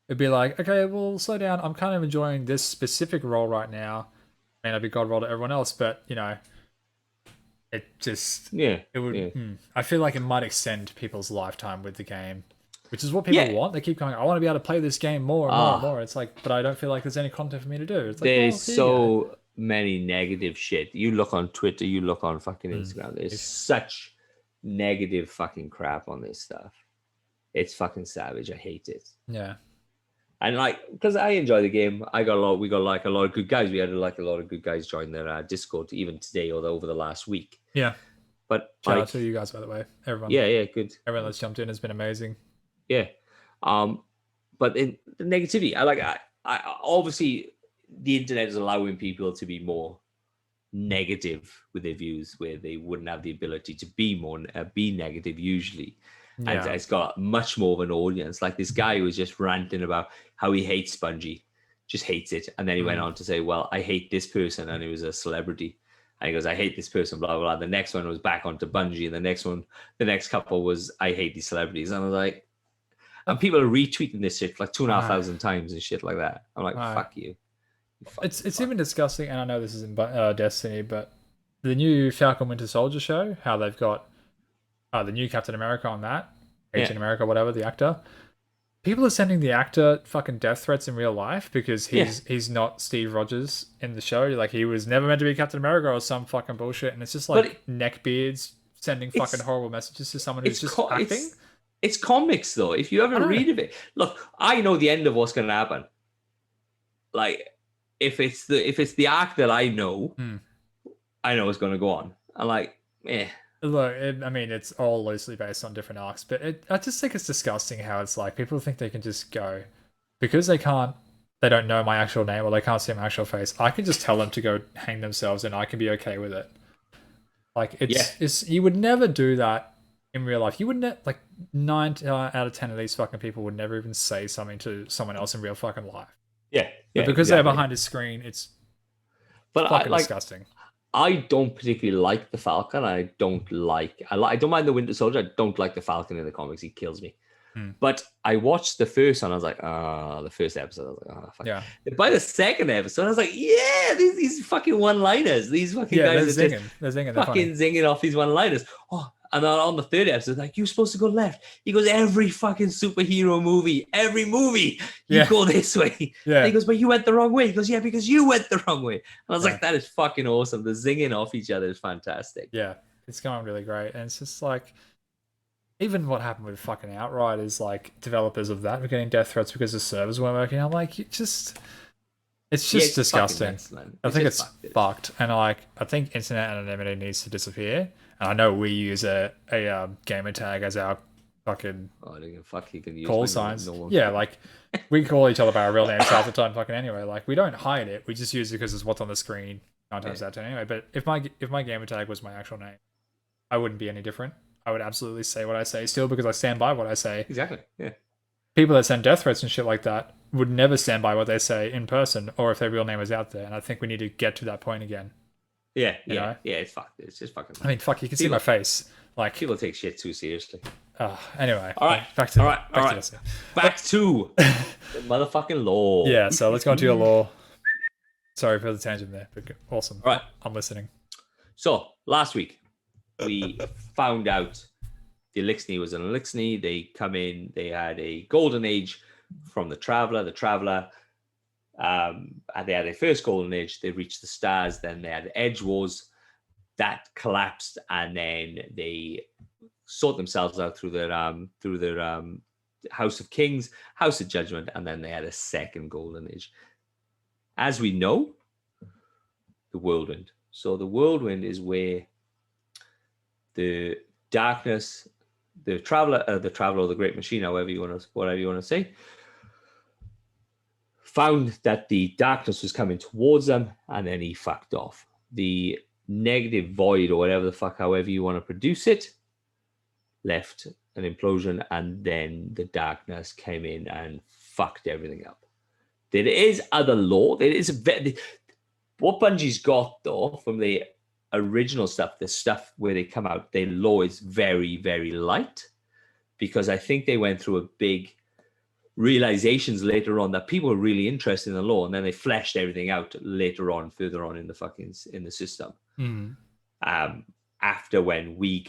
It'd be like, okay, well, slow down. I'm kind of enjoying this specific role right now. And I'd be god roll to everyone else, but it just it would I feel like it might extend people's lifetime with the game, which is what people want. They keep going, I want to be able to play this game more and more and more. It's like, but I don't feel like there's any content for me to do. It's like, there's many negative shit. You look on Twitter, you look on fucking Instagram, there's such negative fucking crap on this stuff. It's fucking savage. I hate it. Yeah. And like, because I enjoy the game, we got like a lot of good guys. We had like a lot of good guys join their Discord even today or over the last week. Yeah. But shout out to you guys, by the way. Everyone. Yeah, good. Everyone that's jumped in has been amazing. Yeah. But in the negativity, I obviously the internet is allowing people to be more negative with their views, where they wouldn't have the ability to be more be negative usually. And it's got much more of an audience. Like this guy who was just ranting about how he hates Bungie, just hates it. And then he went on to say, well, I hate this person. And he was a celebrity. And he goes, I hate this person, blah, blah, blah. The next one was back onto Bungie. And the next couple was, I hate these celebrities. And I was like, and people are retweeting this shit like 2,500 times and shit like that. I'm like, fuck you. It's even disgusting. And I know this is in Destiny, but the new Falcon Winter Soldier show, how they've got the new Captain America on that, Agent America, whatever, the actor. People are sending the actor fucking death threats in real life because he's not Steve Rogers in the show. Like, he was never meant to be Captain America or some fucking bullshit. And it's just like neckbeards sending fucking horrible messages to someone who's just acting. It's comics though. If you ever read of it, look, I know the end of what's going to happen. Like, if it's the arc that I know it's going to go on. I'm like, Look, it's all loosely based on different arcs, but I just think it's disgusting how it's like people think they can just go because they don't know my actual name or they can't see my actual face. I can just tell them to go hang themselves and I can be okay with it. Like, it's you would never do that in real life. You wouldn't, like 9 out of 10 of these fucking people would never even say something to someone else in real fucking life. Yeah. But because they're behind a screen, it's fucking disgusting. I don't particularly like the Falcon. I don't mind the Winter Soldier. I don't like the Falcon in the comics. He kills me. Hmm. But I watched the first one. I was like, the first episode. I was like, fuck. Yeah. By the second episode, I was like, yeah, these fucking one-liners. These fucking Yeah, guys they're are zinging. just They're zinging. They're fucking funny. zinging off these one-liners. Oh, and then on the third episode, like, you're supposed to go left. He goes, every fucking superhero movie, every movie, you Yeah. go this way. Yeah. And he goes, but you went the wrong way. He goes, yeah, because you went the wrong way. And I was Yeah. like, that is fucking awesome. The zinging off each other is fantastic. Yeah. It's going really great. And it's just like, even what happened with fucking Outright is like developers of that were getting death threats because the servers weren't working. I'm like, it's just disgusting. Nuts, man. I think it's fucked. fucked. And like, I think internet anonymity needs to disappear. And I know we use a gamer tag as our fucking You can use call my signs. normal- Yeah, like we call each other by our real names half the time. Fucking anyway, like we don't hide it. We just use it because it's what's on the screen 9 times out of 10 anyway. But if my gamer tag was my actual name, I wouldn't be any different. I would absolutely say what I say still because I stand by what I say. Exactly. Yeah. People that send death threats and shit like that would never stand by what they say in person or if their real name is out there. And I think we need to get to that point again. Yeah. You know? Yeah. It's fucked. It's just fucking. I mean, fuck, you can see my face. Like, People take shit too seriously. anyway. All right. Back to all right. Back to the motherfucking law. Yeah, so let's go into your law. Sorry for the tangent there, but awesome. All right. I'm listening. So last week we found out the Elixir was an Elixir. They come in. They had a golden age from the Traveler. The Traveler. And they had their first golden age. They reached the stars. Then they had Edge Wars. That collapsed, and then they sort themselves out through their House of Kings, House of Judgment, and then they had a second golden age. As we know, the Whirlwind. So the Whirlwind is where the darkness, the Traveler, or the Great Machine, whatever you want to say, found that the darkness was coming towards them, and then he fucked off. The negative void, or whatever the fuck, however you want to produce it, left an implosion, and then the darkness came in and fucked everything up. There is other lore. There is what Bungie's got though from the original stuff, the stuff where they come out, their lore is very, very light, because I think they went through a big realizations later on that people were really interested in the lore, and then they fleshed everything out later on, further on in the system. After when we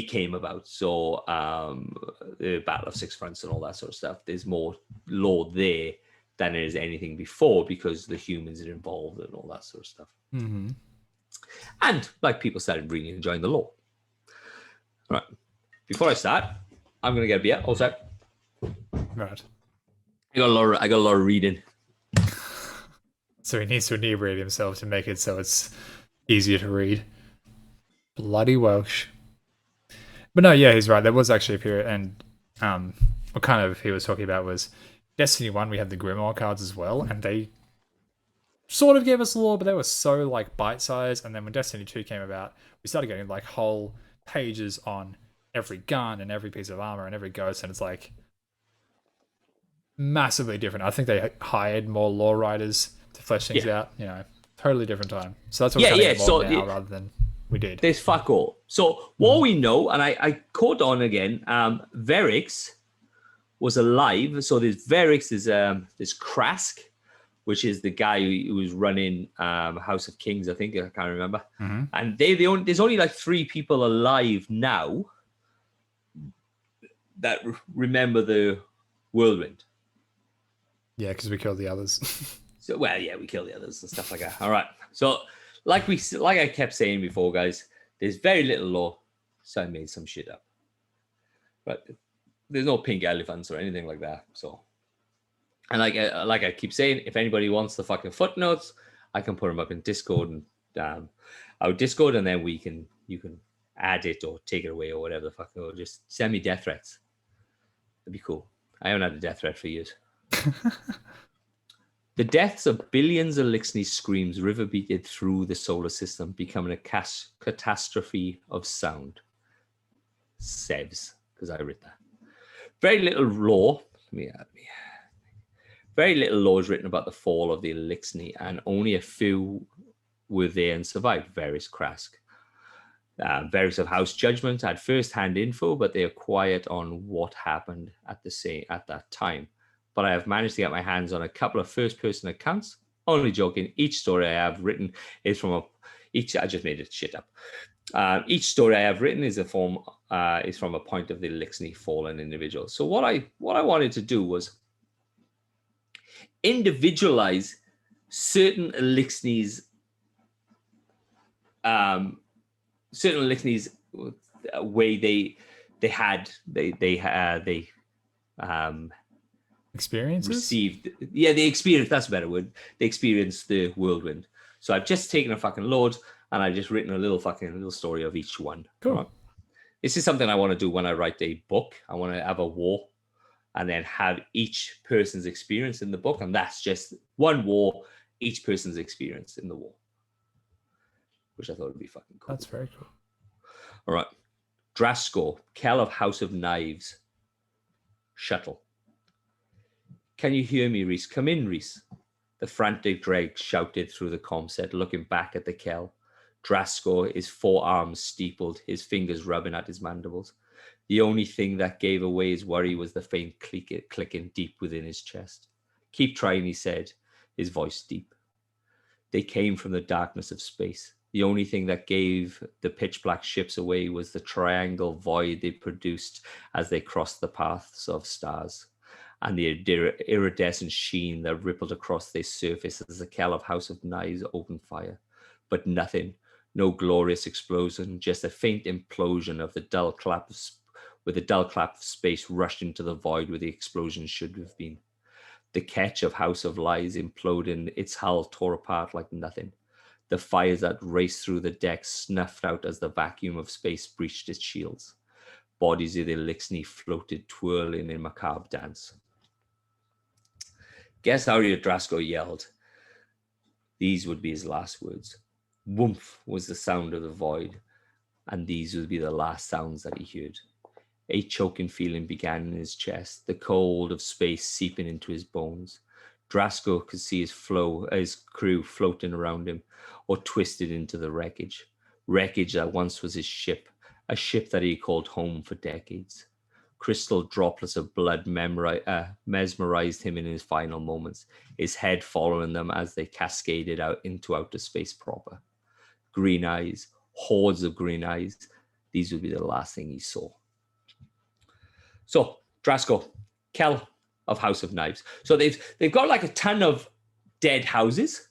came about. So the Battle of Six Fronts and all that sort of stuff, there's more lore there than there is anything before, because the humans are involved and all that sort of stuff. And like, people started really enjoying the lore. All right, before I start, I'm gonna get a beer. Also, Right. I got a lot of reading. So he needs to inebriate himself to make it so it's easier to read. Bloody Welsh. But no, yeah, he's right. There was actually a period, and what kind of he was talking about was Destiny 1, we had the Grimoire cards as well, and they sort of gave us lore, but they were so like bite-sized. And then when Destiny 2 came about, we started getting like whole pages on every gun and every piece of armor and every ghost, and it's like massively different. I think they hired more lore writers to flesh things out. You know, totally different time. So that's what we're trying to get more now rather than we did. There's fuck all. So what we know, and I caught on again, Verix was alive. So there's Verix, there's Krask, which is the guy who was running House of Kings, I think. I can't remember. And there's only like 3 people alive now that remember the Whirlwind. Yeah, because we killed the others. So, well, yeah, we killed the others and stuff like that. All right. So, like I kept saying before, guys, there's very little lore, so I made some shit up. But there's no pink elephants or anything like that. So, and like I keep saying, if anybody wants the fucking footnotes, I can put them up in Discord and our Discord, and then you can add it or take it away or whatever the fuck. Or just send me death threats. That'd be cool. I haven't had a death threat for years. The deaths of billions of Elixir screams river-beated through the solar system, becoming a catastrophe of sound. Sevs, because I read that. Very little lore. Very little lore is written about the fall of the Elixir, and only a few were there and survived. Various various of house judgments had first-hand info, but they are quiet on what happened at that time. But I have managed to get my hands on a couple of first-person accounts. Only joking. Each story I have written is from I just made it shit up. Each story I have written is from a point of the Elixni fallen individual. So what I wanted to do was individualize certain Elixni's way they Experiences? received. Yeah, they experienced. That's a better word. They experienced the whirlwind. So I've just taken a fucking load and I've just written a little story of each one. Cool. Right? This is something I want to do when I write a book. I want to have a war and then have each person's experience in the book. And that's just one war, each person's experience in the war, which I thought would be fucking cool. That's very cool. All right. Drasko, Kel of House of Knives. Shuttle. Can you hear me, Reese? Come in, Reese. The frantic Dreg shouted through the comset, looking back at the Kel. Drasko, his forearms steepled, his fingers rubbing at his mandibles. The only thing that gave away his worry was the faint clicking deep within his chest. Keep trying, he said, his voice deep. They came from the darkness of space. The only thing that gave the pitch black ships away was the triangle void they produced as they crossed the paths of stars, and the iridescent sheen that rippled across their surface as the Kel of House of Knives opened fire. But nothing, no glorious explosion, just a faint implosion of the dull clap of space rushed into the void where the explosion should have been. The ketch of House of Lies imploded, its hull tore apart like nothing. The fires that raced through the deck snuffed out as the vacuum of space breached its shields. Bodies of the Elixni floated, twirling in macabre dance. Guess how your Drasko yelled. These would be his last words. Woomph was the sound of the void, and these would be the last sounds that he heard. A choking feeling began in his chest, the cold of space seeping into his bones. Drasko could see his crew floating around him, or twisted into the wreckage that once was his ship, a ship that he called home for decades. Crystal droplets of blood mesmerized him in his final moments, his head following them as they cascaded out into outer space proper. Green eyes, hordes of green eyes. These would be the last thing he saw. So, Drasko, Kel of House of Knives. So they've got like a ton of dead houses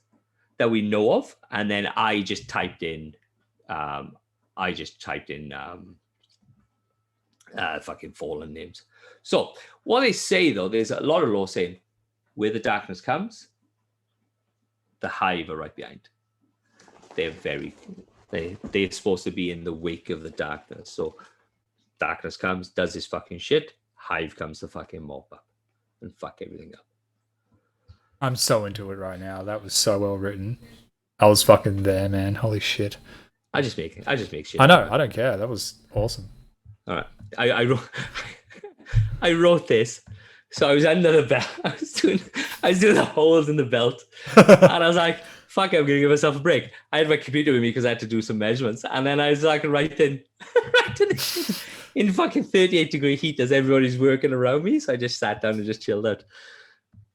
that we know of, and then I just typed in fucking fallen names. So what they say though, there's a lot of law saying where the darkness comes, the hive are right behind. They're supposed to be in the wake of the darkness. So darkness comes, does his fucking shit, hive comes to fucking mop up and fuck everything up. I'm so into it right now. That was so well written. I was fucking there, man. Holy shit. I just make shit. I know. I don't care. That was awesome. All right. I wrote this. So I was under the belt. I was doing the holes in the belt. And I was like, fuck, I'm going to give myself a break. I had my computer with me because I had to do some measurements. And then I was like writing in fucking 38-degree heat as everybody's working around me. So I just sat down and just chilled out.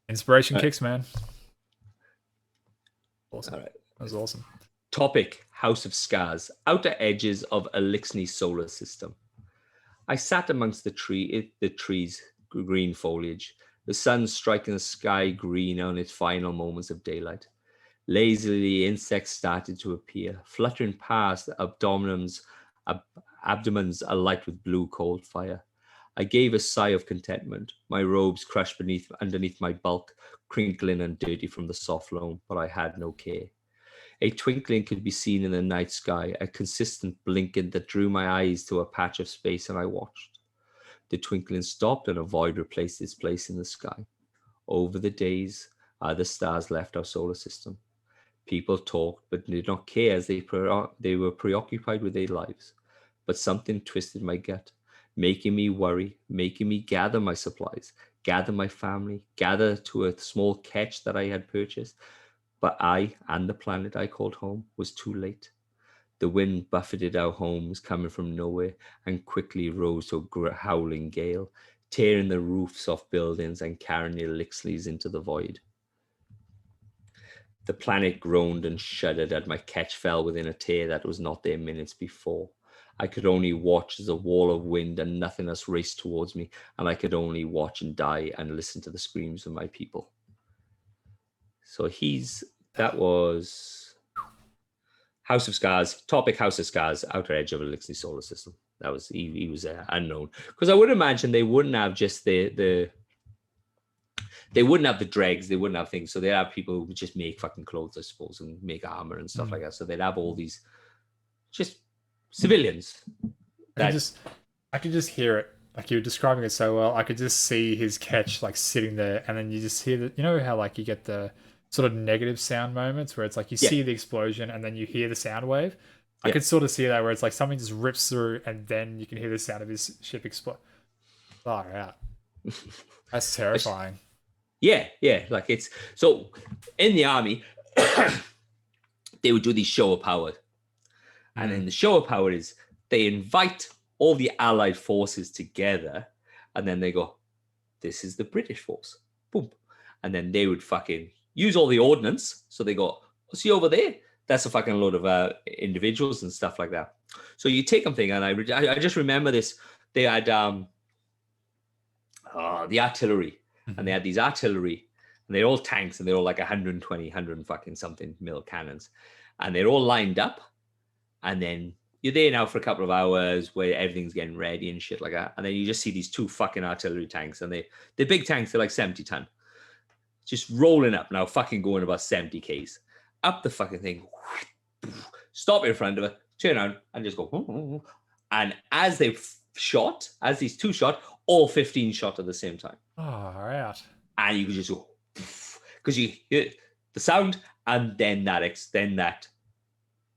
Inspiration kicks, man. Awesome. All right. That was awesome. Topic, House of Scars, outer edges of Elixni solar system. I sat amongst the trees, green foliage, the sun striking the sky green on its final moments of daylight. Lazily, insects started to appear, fluttering past abdomens alight with blue cold fire. I gave a sigh of contentment, my robes crushed underneath my bulk, crinkling and dirty from the soft loam, but I had no care. A twinkling could be seen in the night sky, a consistent blinking that drew my eyes to a patch of space, and I watched. The twinkling stopped and a void replaced its place in the sky. Over the days, other stars left our solar system. People talked but did not care as they were preoccupied with their lives. But something twisted my gut, making me worry, making me gather my supplies, gather my family, gather to a small catch that I had purchased. But I and the planet I called home was too late. The wind buffeted our homes coming from nowhere and quickly rose to a howling gale, tearing the roofs off buildings and carrying the elixirs into the void. The planet groaned and shuddered as my catch fell within a tear that was not there minutes before. I could only watch as a wall of wind and nothingness raced towards me, and I could only watch and die and listen to the screams of my people. So that was House of Scars, topic House of Scars, outer edge of Elixir solar system. That was, he was unknown. Because I would imagine they wouldn't have just they wouldn't have the dregs, they wouldn't have things. So they'd have people who would just make fucking clothes, I suppose, and make armor and stuff like that. So they'd have all these just civilians. I could just hear it. Like, you were describing it so well. I could just see his catch like sitting there, and then you just hear that. You know how like you get the sort of negative sound moments where it's like you see the explosion and then you hear the sound wave. I could sort of see that where it's like something just rips through and then you can hear the sound of his ship explode. Far out. That's terrifying. Yeah. Like, it's so in the army, they would do these show of power. And then the show of power is they invite all the allied forces together, and then they go, this is the British force. Boom. And then they would fucking use all the ordnance. So they go, see over there? That's a fucking load of individuals and stuff like that. So you take them thing, and I just remember this. They had the artillery, and they had these artillery, and they're all tanks, and they're all like 120, 100 and fucking something mil cannons, and they're all lined up, and then you're there now for a couple of hours where everything's getting ready and shit like that, and then you just see these two fucking artillery tanks, and they're big tanks, they're like 70 ton, just rolling up now, fucking going about 70 Ks up the fucking thing, stop in front of it, turn around and just go, and as these two shot, all 15 shot at the same time. Oh, right. And you can just go, because you hear the sound, and then that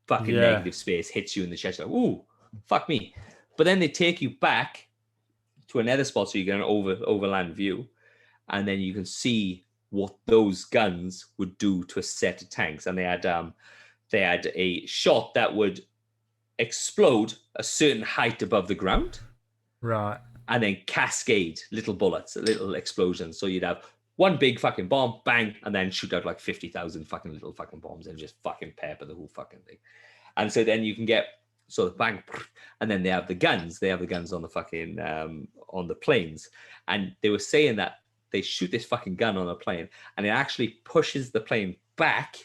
fucking negative space hits you in the chest. Like, ooh, fuck me. But then they take you back to another spot so you get an overland view, and then you can see what those guns would do to a set of tanks. And they had a shot that would explode a certain height above the ground, right, and then cascade little bullets, little explosions. So you'd have one big fucking bomb, bang, and then shoot out like 50,000 fucking little fucking bombs and just fucking pepper the whole fucking thing. And so then you can get sort of bang, and then they have the guns. They have the guns on the fucking on the planes, and they were saying that they shoot this fucking gun on a plane, and it actually pushes the plane back,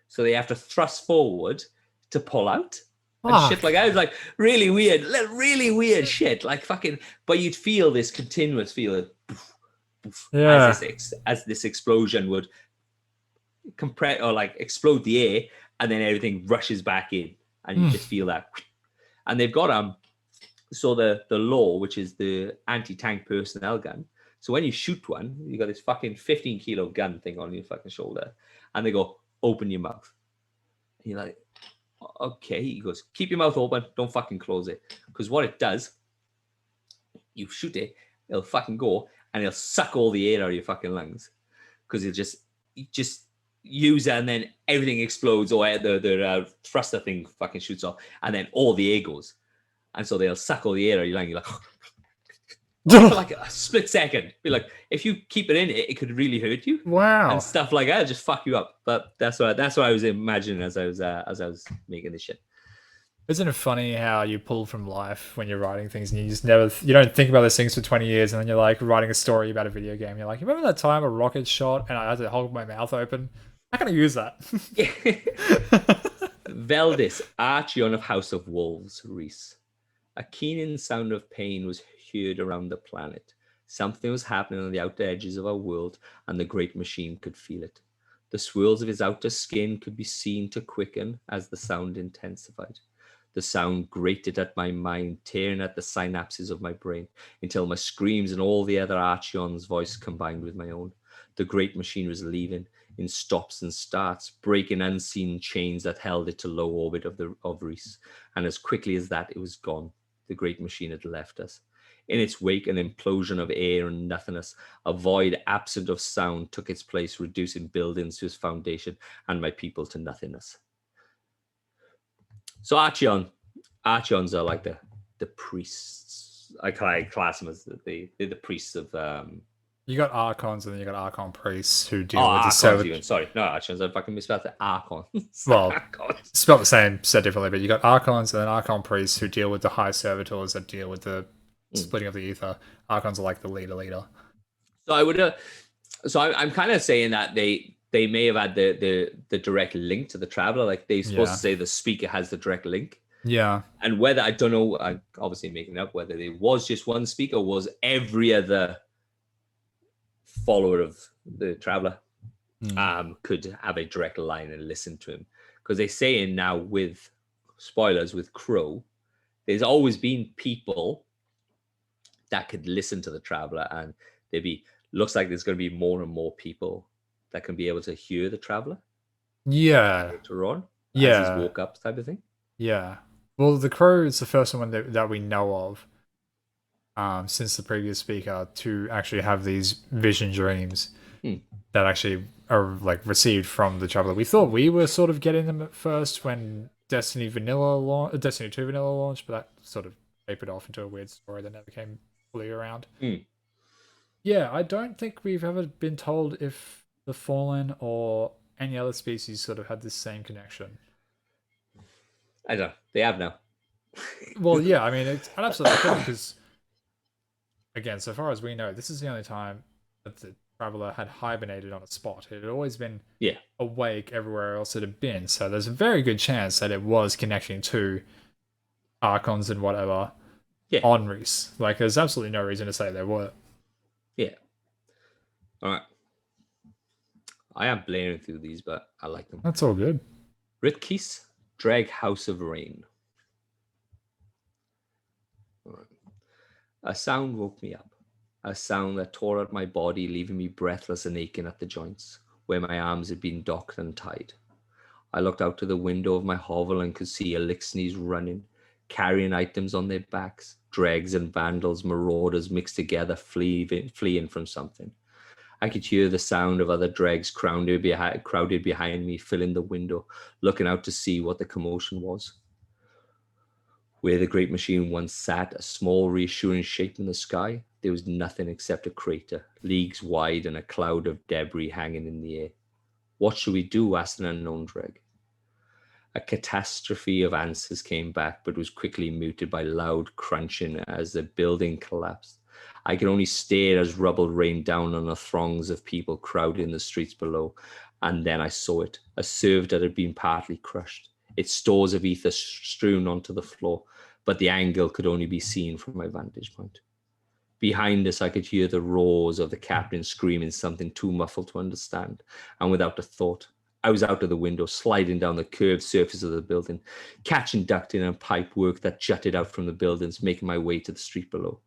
so they have to thrust forward to pull out. And shit like that. It was like really weird shit. Like fucking, but you'd feel this continuous feel as this explosion would compress or like explode the air, and then everything rushes back in, and you just feel that. And they've got so the law, which is the anti-tank personnel gun. So when you shoot one, you got this fucking 15 kilo gun thing on your fucking shoulder, and they go, open your mouth. And you're like, okay. He goes, keep your mouth open, don't fucking close it. Because what it does, you shoot it, it'll fucking go, and it'll suck all the air out of your fucking lungs. Because it'll just use it, and then everything explodes, or the thruster thing fucking shoots off, and then all the air goes. And so they'll suck all the air out of your lung. You're like, for like a split second. Be like, if you keep it in, it could really hurt you. Wow. And stuff like that, just fuck you up. But that's what I was imagining as I was making this shit. Isn't it funny how you pull from life when you're writing things, and you don't think about those things for 20 years, and then you're like writing a story about a video game. You're like, you remember that time a rocket shot and I had to hold my mouth open? How can I use that? Veldis, Archeon of House of Wolves, Reese. A keening sound of pain was heard around the planet. Something was happening on the outer edges of our world, and the great machine could feel it. The swirls of his outer skin could be seen to quicken as the sound intensified. The sound grated at my mind, tearing at the synapses of my brain, until my screams and all the other Archeon's voice combined with my own. The great machine was leaving in stops and starts, breaking unseen chains that held it to low orbit of Reese. And as quickly as that, it was gone. The great machine had left us. In its wake, an implosion of air and nothingness, a void absent of sound took its place, reducing buildings to its foundation and my people to nothingness. So Archeons are like the priests. I class them as they're the priests of You got archons, and then you got archon priests who deal with the Archons service. even. Sorry, no Archeons. I fucking misspelled it. Archons. Well, Archons. spelled the same, said differently, but you got archons and then archon priests who deal with the high servitors that deal with the splitting of the ether. Archons are like the leader. So I would. So I'm kind of saying that they may have had the direct link to the traveler. Like they're supposed to say the speaker has the direct link. Yeah. And whether, I don't know, I'm obviously making up, whether there was just one speaker or was every other follower of the traveler could have a direct line and listen to him. Because they're saying now, with spoilers, with Crow, there's always been people that could listen to the traveler, and looks like there's going to be more and more people that can be able to hear the traveler. Yeah. Later on. Yeah. As he's walk up type of thing. Yeah. Well, the Crow is the first one that we know of since the previous speaker to actually have these vision dreams that actually are like received from the traveler. We thought we were sort of getting them at first when Destiny 2 Vanilla launched, but that sort of tapered off into a weird story that never came fully around. Yeah, I don't think we've ever been told if the Fallen or any other species sort of had this same connection. I don't know. They have now. Well, yeah, I mean, it's absolutely cool because, again, so far as we know, this is the only time that the traveler had hibernated on a spot. It had always been awake everywhere else it had been. So there's a very good chance that it was connecting to Archons and whatever on Reese. Like, there's absolutely no reason to say there were. Yeah. All right. I am blaring through these, but I like them. That's all good. Ritkis, Dreg House of Rain. All right. A sound woke me up. A sound that tore at my body, leaving me breathless and aching at the joints, where my arms had been docked and tied. I looked out to the window of my hovel and could see Elixnis running, carrying items on their backs, dregs and vandals, marauders mixed together, fleeing from something. I could hear the sound of other dregs crowded behind me, filling the window, looking out to see what the commotion was. Where the great machine once sat, a small reassuring shape in the sky, there was nothing except a crater, leagues wide and a cloud of debris hanging in the air. What should we do? Asked an unknown dreg. A catastrophe of answers came back, but was quickly muted by loud crunching as the building collapsed. I could only stare as rubble rained down on the throngs of people crowding the streets below, and then I saw it, a serve that had been partly crushed, its stores of ether strewn onto the floor, but the angle could only be seen from my vantage point. Behind us, I could hear the roars of the captain screaming something too muffled to understand, and without a thought, I was out of the window, sliding down the curved surface of the building, catching ducting and pipe work that jutted out from the buildings, making my way to the street below.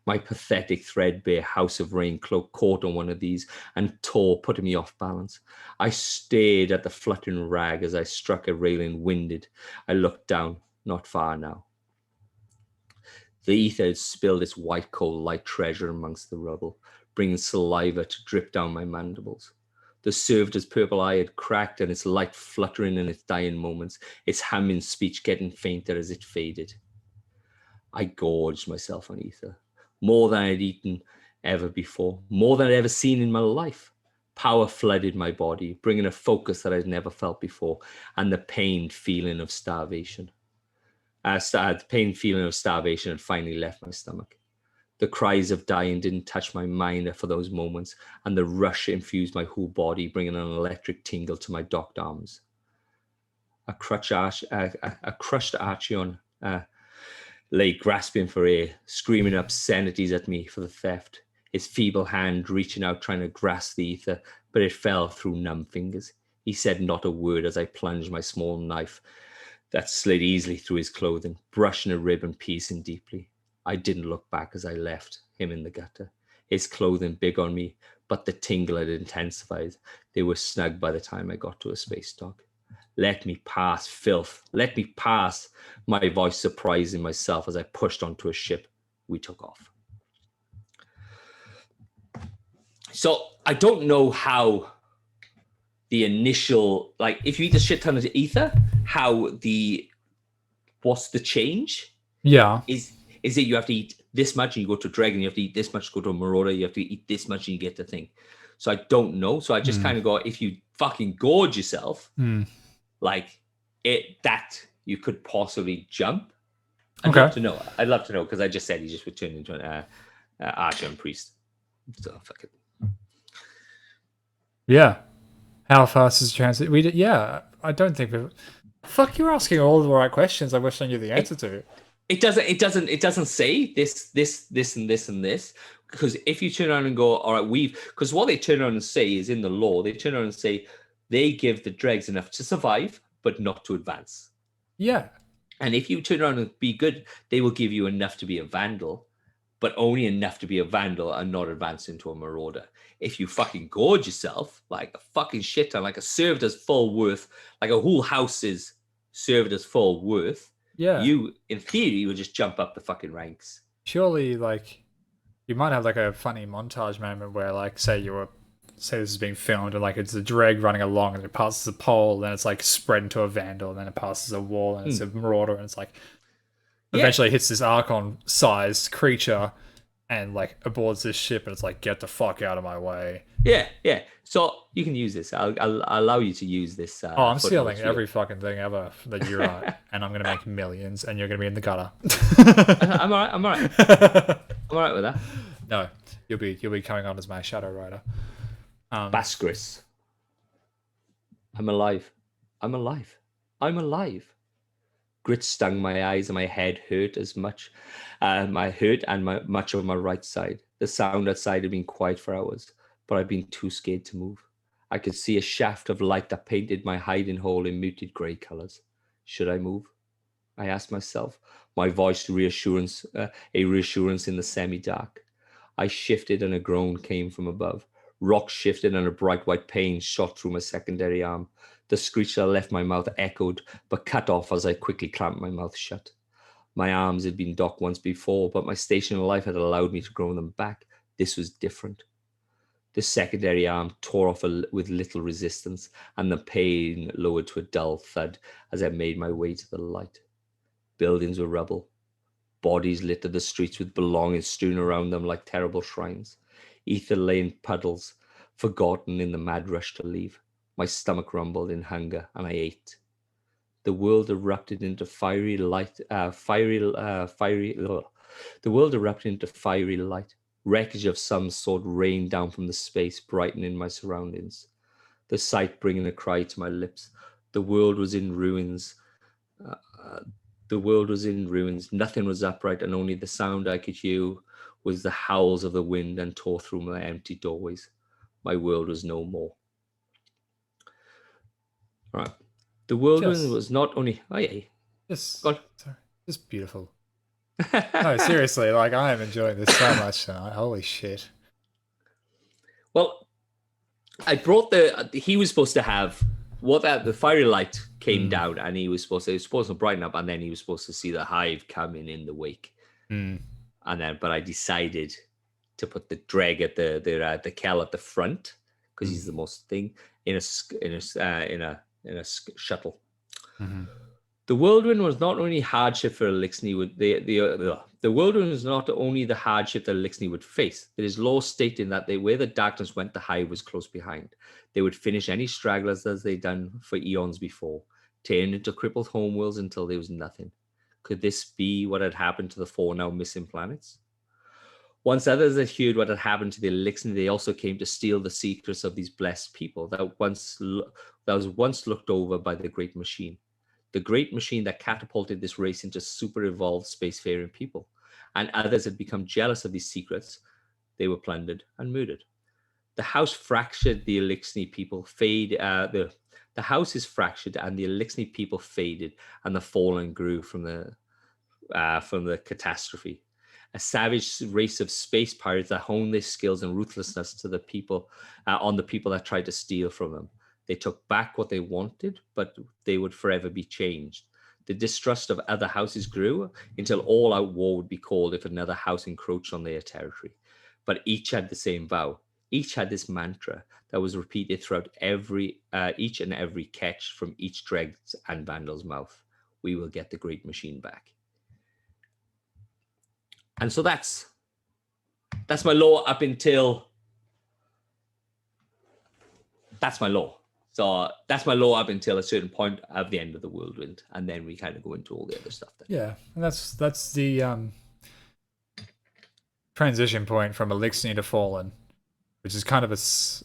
My pathetic, threadbare House of Rain cloak caught on one of these and tore, putting me off balance. I stared at the fluttering rag as I struck a railing, winded. I looked down, not far now. The ether had spilled its white coal like treasure amongst the rubble, bringing saliva to drip down my mandibles. The servitor's purple eye had cracked and its light fluttering in its dying moments, its humming speech getting fainter as it faded. I gorged myself on ether, more than I'd eaten ever before, more than I'd ever seen in my life. Power flooded my body, bringing a focus that I'd never felt before, and the pained feeling of starvation. The pain feeling of starvation had finally left my stomach. The cries of dying didn't touch my mind for those moments, and the rush infused my whole body, bringing an electric tingle to my docked arms. A crushed Archeon lay grasping for air, screaming obscenities at me for the theft, his feeble hand reaching out trying to grasp the ether, but it fell through numb fingers. He said not a word as I plunged my small knife that slid easily through his clothing, brushing a rib and piecing deeply. I didn't look back as I left him in the gutter. His clothing big on me, but the tingle had intensified. They were snug by the time I got to a space dock. Let me pass, filth. Let me pass, my voice surprising myself as I pushed onto a ship. We took off. So I don't know how the initial, like, if you eat a shit ton of ether, what's the change? Yeah. Is it you have to eat this much and you go to a dragon, you have to eat this much, to go to a marauder, you have to eat this much and you get the thing. So I don't know. So I just kind of go, if you fucking gorge yourself, like that you could possibly jump. I'd Okay. love to know. I'd love to know because I just said he just would turn into an archer and priest. So fuck it. Yeah. How fast is the transit? Yeah. I don't think we've. Fuck, you're asking all the right questions. I wish I knew the answer to. It doesn't say this, and this, and this. Because if you turn around and go, all right, because what they turn around and say is in the law, they turn around and say they give the dregs enough to survive, but not to advance. Yeah. And if you turn around and be good, they will give you enough to be a vandal, but only enough to be a vandal and not advance into a marauder. If you fucking gorge yourself like a fucking shit ton, like a served as full worth, like a whole house is served as full worth, Yeah. you, in theory, would just jump up the fucking ranks. Surely, like, you might have like a funny montage moment where, like, say this is being filmed and like it's a dreg running along and it passes a pole, then it's like spread into a vandal, and then it passes a wall and it's a marauder, and it's like eventually hits this Archon-sized creature and like aboards this ship, and it's like, get the fuck out of my way. Yeah. So you can use this. I'll allow you to use this. I'm stealing every fucking thing ever that you write, and I'm gonna make millions, and you're gonna be in the gutter. I'm all right. I'm all right. I'm all right with that. No, you'll be coming on as my shadow rider. Bascaris. I'm alive. I'm alive. I'm alive. Grit stung my eyes and my head hurt as much. Much of my right side. The sound outside had been quiet for hours, but I'd been too scared to move. I could see a shaft of light that painted my hiding hole in muted grey colours. Should I move? I asked myself, my voice a reassurance in the semi-dark. I shifted and a groan came from above. Rock shifted and a bright white pain shot through my secondary arm. The screech that left my mouth echoed, but cut off as I quickly clamped my mouth shut. My arms had been docked once before, but my station in life had allowed me to grow them back. This was different. The secondary arm tore off with little resistance, and the pain lowered to a dull thud as I made my way to the light. Buildings were rubble. Bodies littered the streets with belongings strewn around them like terrible shrines. Ether lay in puddles, forgotten in the mad rush to leave. My stomach rumbled in hunger, and I ate. The world erupted into fiery light. The world erupted into fiery light. Wreckage of some sort rained down from the space, brightening my surroundings. The sight bringing a cry to my lips. The world was in ruins. Nothing was upright, and only the sound I could hear was the howls of the wind and tore through my empty doorways. My world was no more. All right. The whirlwind was not only... Oh, yeah. Just beautiful. No, seriously, like, I am enjoying this so much tonight. Holy shit. Well, I brought he was supposed to have... the fiery light came down, and it was supposed to brighten up, and then he was supposed to see the hive coming in the wake. And then, but I decided to put the dreg at the Kel at the front, because he's the most thing, in a shuttle. The whirlwind was not only hardship for Elixni the whirlwind was not only the hardship that Elixni would face. It is law stating that where the darkness went, the hive was close behind. They would finish any stragglers as they'd done for eons before, tearing into crippled homeworlds until there was nothing. Could this be what had happened to the 4 now missing planets? Once others had heard what had happened to the Elixni, they also came to steal the secrets of these blessed people that was once looked over by the Great Machine. The Great Machine that catapulted this race into super evolved spacefaring people. And others had become jealous of these secrets. They were plundered and murdered. The house fractured, the Elixni people faded. The house is fractured, and the Elixni people faded, and the fallen grew from the catastrophe. A savage race of space pirates that honed their skills and ruthlessness to the people on the people that tried to steal from them. They took back what they wanted, but they would forever be changed. The distrust of other houses grew until all-out war would be called if another house encroached on their territory. But each had the same vow. Each had this mantra that was repeated throughout each and every catch from each Dreg's and Vandal's mouth. We will get the great machine back. And so that's my lore up until... That's my lore. So that's my lore up until a certain point of the end of the Whirlwind, and then we kind of go into all the other stuff. Then. Yeah, and that's the transition point from Elixir to Fallen, which is kind of the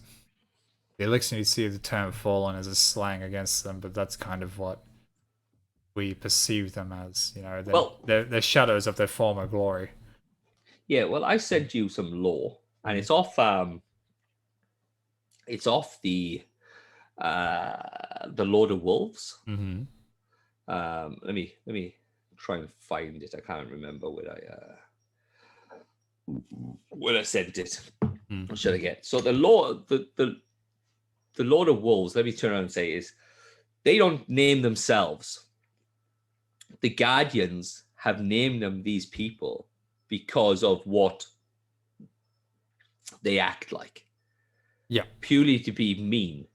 Elixir see the term Fallen as a slang against them, but that's kind of what we perceive them as. You know, they're shadows of their former glory. Yeah, well, I sent you some lore, and it's off. It's off the Lord of Wolves. Mm-hmm. Let me try and find it. I can't remember when I sent it. What should I get? So the Lord of Wolves. Let me turn around and say is they don't name themselves. The Guardians have named them these people because of what they act like. Yeah, purely to be mean.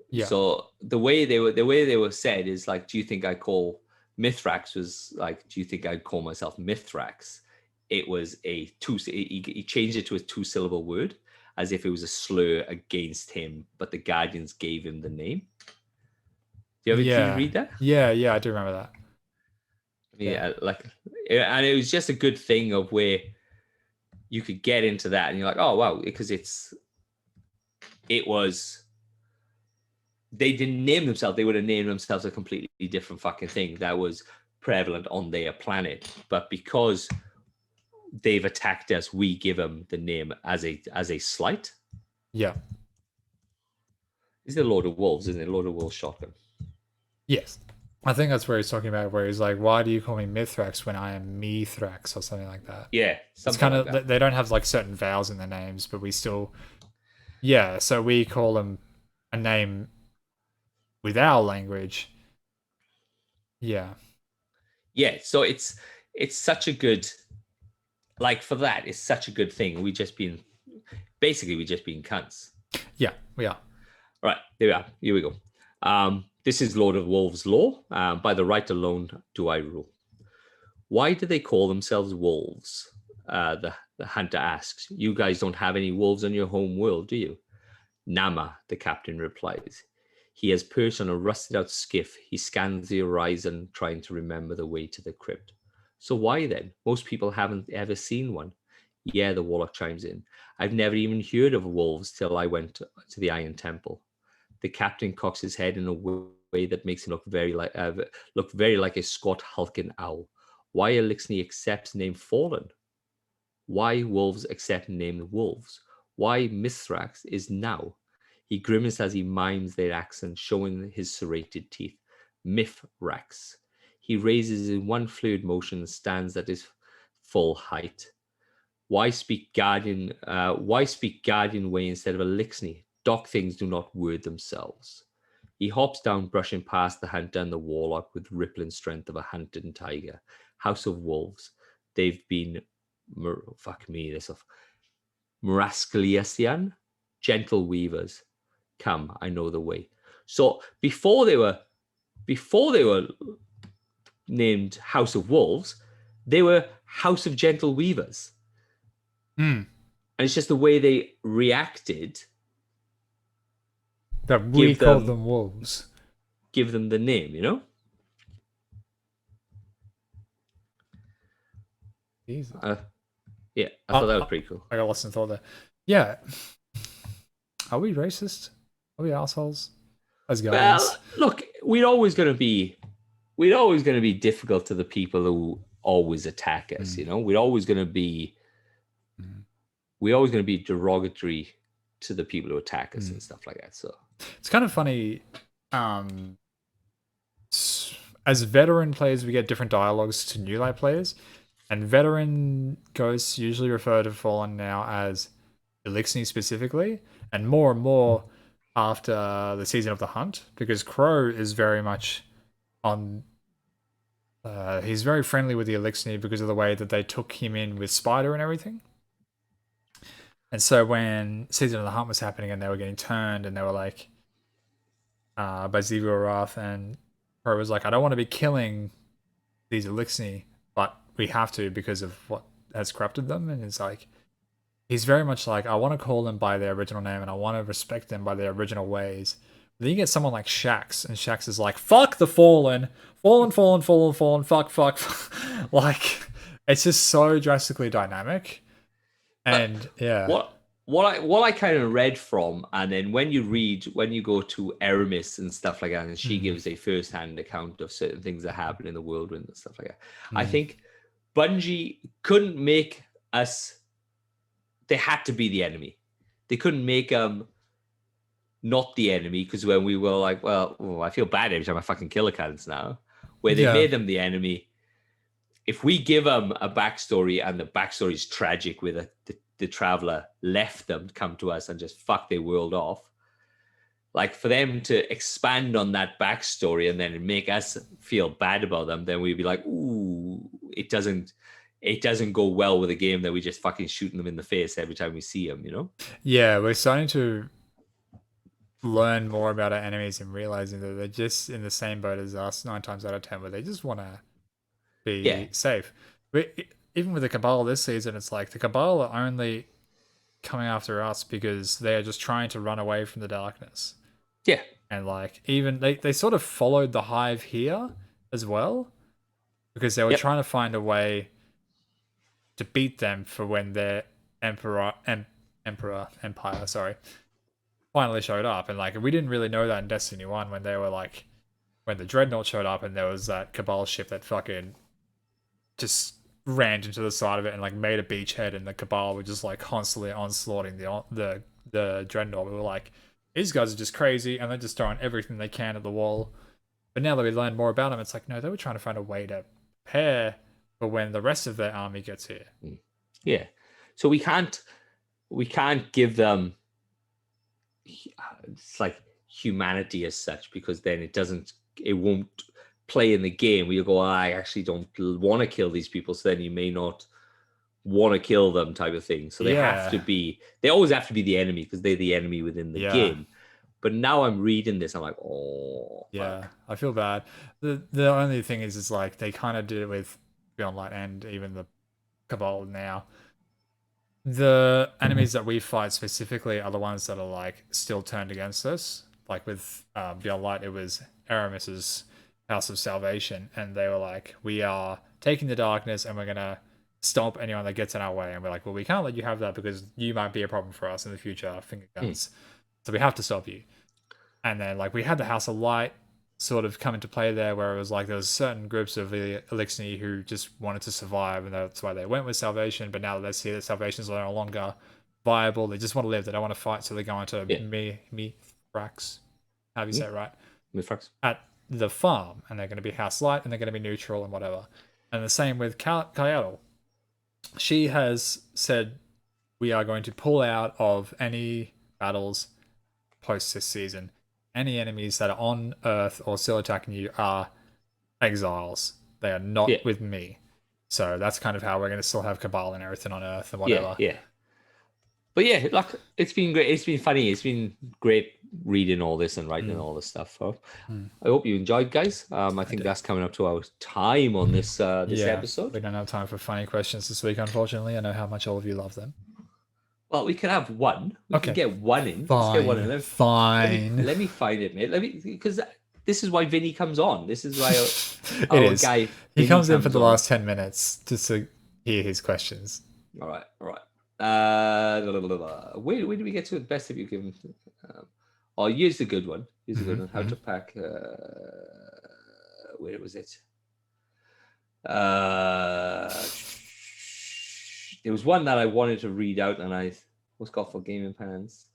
Yeah. So the way they were said is like, do you think I call Mithrax was like, do you think I'd call myself Mithrax? It was he changed it to a 2-syllable word as if it was a slur against him, but the Guardians gave him the name. Did you read that? Yeah, I do remember that. Yeah, and it was just a good thing of where you could get into that and you're like, oh wow, because they didn't name themselves. They would have named themselves a completely different fucking thing that was prevalent on their planet. But because they've attacked us, we give them the name as a slight. Yeah. Is the Lord of Wolves, isn't it? Lord of Wolves shotgun. Yes. I think that's where he's talking about, where he's like, why do you call me Mithrax when I am Mithrax or something like that? Yeah. It's kind of, they don't have like certain vowels in their names, but we still, so we call them a name with our language. Yeah. Yeah. So it's such a good, like for that, it's such a good thing. We just been cunts. Yeah, we are. All right, there we are. Here we go. This is Lord of Wolves lore. By the right alone do I rule. Why do they call themselves wolves? The hunter asks. You guys don't have any wolves on your home world, do you? Nama, the captain replies. He has perched on a rusted out skiff. He scans the horizon, trying to remember the way to the crypt. So why then? Most people haven't ever seen one. Yeah, the warlock chimes in. I've never even heard of wolves till I went to the Iron Temple. The captain cocks his head in a way that makes him look very like a squat hulking owl. Why Elixir accepts name Fallen? Why wolves accept name wolves? Why Mithrax is now? He grimaces as he mimes their accent, showing his serrated teeth. Mithrax. He raises in one fluid motion and stands at his full height. Why speak Guardian way instead of Elixir? Doc things do not word themselves. He hops down, brushing past the hunter and the warlock with rippling strength of a hunted tiger. House of Wolves. They've been Maraskaliasian, gentle weavers. Come, I know the way. So before they were named House of Wolves, they were House of Gentle Weavers. And it's just the way they reacted that we call them wolves. Give them the name, you know? Jesus. Yeah, I thought that was pretty cool. I got lost in thought there. Yeah. Are we racist? Are we assholes? As guys? Well, look, we're always going to be difficult to the people who always attack us, you know? We're always going to be derogatory to the people who attack us and stuff like that. So it's kind of funny. As veteran players, we get different dialogues to new light players, and veteran ghosts usually refer to Fallen now as Elixir specifically, and more after the season of the hunt, because Crow is very much on. He's very friendly with the Elixir because of the way that they took him in with Spider and everything. And so when Season of the Hunt was happening and they were getting turned and they were like, by Zevil Wrath, and Pro was like, I don't want to be killing these Elixni, but we have to because of what has corrupted them. And it's like, he's very much like, I want to call them by their original name and I want to respect them by their original ways. But then you get someone like Shax, and Shax is like, fuck the Fallen, fuck. Like, it's just so drastically dynamic. And yeah. What I kind of read from, and then when you go to Aramis and stuff like that, and she gives a first-hand account of certain things that happen in the whirlwind and stuff like that. I think Bungie couldn't make us. They had to be the enemy. They couldn't make not the enemy, because when we were like, well, I feel bad every time I fucking kill a cannons now. Where they made them the enemy. If we give them a backstory and the backstory is tragic, where the traveler left them to come to us and just fuck their world off, like for them to expand on that backstory and then make us feel bad about them, then we'd be like, ooh, it doesn't go well with a game that we just fucking shooting them in the face every time we see them, you know? Yeah, we're starting to learn more about our enemies and realizing that they're just in the same boat as us 9 times out of 10, where they just want to be safe. But even with the Cabal this season, it's like the Cabal are only coming after us because they are just trying to run away from the darkness. Yeah. And like, even they sort of followed the Hive here as well, because they were trying to find a way to beat them for when their empire finally showed up. And like, we didn't really know that in Destiny 1 when they were like, when the Dreadnought showed up and there was that Cabal ship that fucking just ran into the side of it and like made a beachhead, and the Cabal were just like constantly onslaughting the Dreadnought. We were like, these guys are just crazy, and they're just throwing everything they can at the wall. But now that we learned more about them, it's like, no, they were trying to find a way to prepare for when the rest of their army gets here. Yeah. So we can't give them, it's like, humanity as such, because then it won't play in the game where you go, I actually don't want to kill these people, so then you may not want to kill them, type of thing. So they always have to be the enemy, because they're the enemy within the game. But now I'm reading this, I'm like, oh yeah, fuck. I feel bad. The only thing is like, they kind of did it with Beyond Light and even the Cabal now. The enemies that we fight specifically are the ones that are like still turned against us. Like with Beyond Light, it was Aramis's House of Salvation, and they were like, we are taking the darkness and we're gonna stomp anyone that gets in our way. And we're like, well, we can't let you have that because you might be a problem for us in the future, finger guns. So we have to stop you. And then like, we had the House of Light sort of come into play there, where it was like there was certain groups of the Elixni who just wanted to survive, and that's why they went with Salvation. But now that they see that Salvation is no longer viable, they just want to live, they don't want to fight, so they go into Mithrax, how do you say it right? Mithrax. At the farm, and they're going to be House Light, and they're going to be neutral and whatever. And the same with Kayadal. She has said, we are going to pull out of any battles post this season. Any enemies that are on Earth or still attacking you are exiles. They are not with me. So that's kind of how we're going to still have Cabal and everything on Earth and whatever. Yeah. But yeah, like, it's been great. It's been funny. It's been great reading all this and writing all this stuff. So I hope you enjoyed, guys. I think that's coming up to our time on this episode. We don't have time for funny questions this week, unfortunately. I know how much all of you love them. Well, we can have one. We can get one in. Fine. Let's get one in. Fine. Let me find it, mate. Because this is why Vinny comes on. This is why our guy. He comes in for the last 10 minutes just to hear his questions. All right. Where do we get to? The best of you given. Here's the good one. How to pack. Where was it? There was one that I wanted to read out, and I was got for Gaming Pants.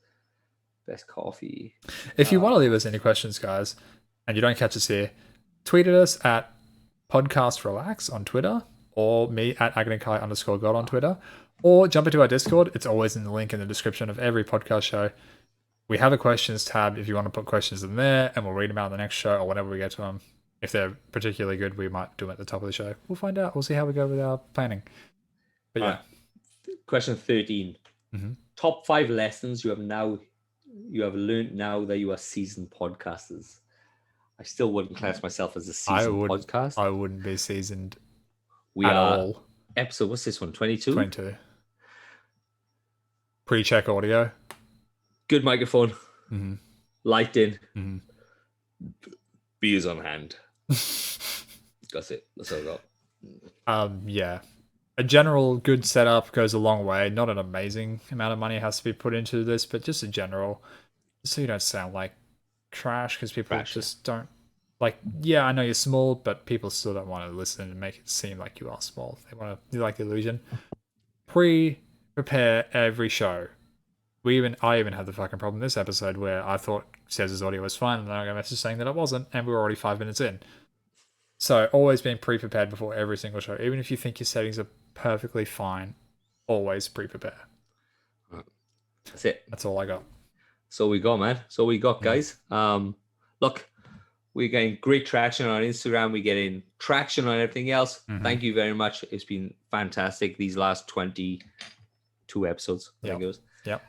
Best coffee. If you want to leave us any questions, guys, and you don't catch us here, tweet at us at podcastrelax on Twitter, or me at agonikai_god on Twitter, or jump into our Discord. It's always in the link in the description of every podcast show. We have a questions tab if you want to put questions in there, and we'll read them out in the next show or whenever we get to them. If they're particularly good, we might do them at the top of the show. We'll find out. We'll see how we go with our planning. But yeah. Question 13. Mhm. Top 5 lessons you have learned now that you are seasoned podcasters. I still wouldn't class myself as a seasoned podcast. I wouldn't be seasoned We at are all. episode, what's this one? 22? 22. Pre-check audio. Good microphone. Mm-hmm. Lighting. Mm-hmm. Beers on hand. That's it. That's all I got. Yeah. A general good setup goes a long way. Not an amazing amount of money has to be put into this, but just a general, so you don't sound like trash, because people just don't like. Yeah, I know you're small, but people still don't want to listen and make it seem like you are small. They want to like the illusion. Prepare every show. I even had the fucking problem this episode where I thought Cez's audio was fine, and then I got a message saying that it wasn't, and we were already 5 minutes in. So always being pre-prepared before every single show. Even if you think your settings are perfectly fine, always pre-prepare. That's it. That's all I got. So we got, man. So we got, guys. Look, we're getting great traction on Instagram. We're getting traction on everything else. Thank you very much. It's been fantastic these last 22 episodes. I think it was. Yep.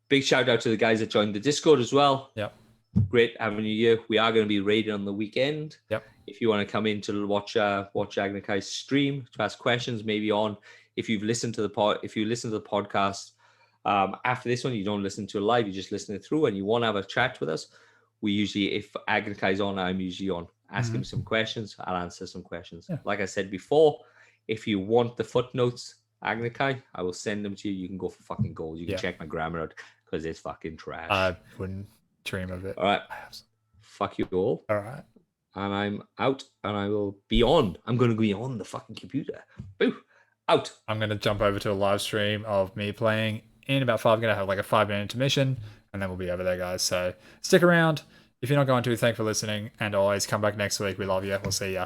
Big shout out to the guys that joined the Discord as well. Yep. Great having you here. We are going to be raiding on the weekend. Yep. If you want to come in to watch Agnakai's stream, to ask questions, maybe on if you listen to the podcast after this one, you don't listen to it live, you just listen it through, and you want to have a chat with us. We usually, if Agnakai's on, I'm usually on. Ask him some questions. I'll answer some questions. Yeah. Like I said before, if you want the footnotes, Agnakai, I will send them to you. You can go for fucking gold. You can check my grammar out because it's fucking trash. I wouldn't dream of it. All right. Fuck you all. All right. And I'm out, and I will be on. I'm going to be on the fucking computer. Boo. Out. I'm going to jump over to a live stream of me playing in about 5. I'm going to have like a 5-minute intermission, and then we'll be over there, guys. So stick around. If you're not going to, thanks for listening. And always come back next week. We love you. We'll see ya.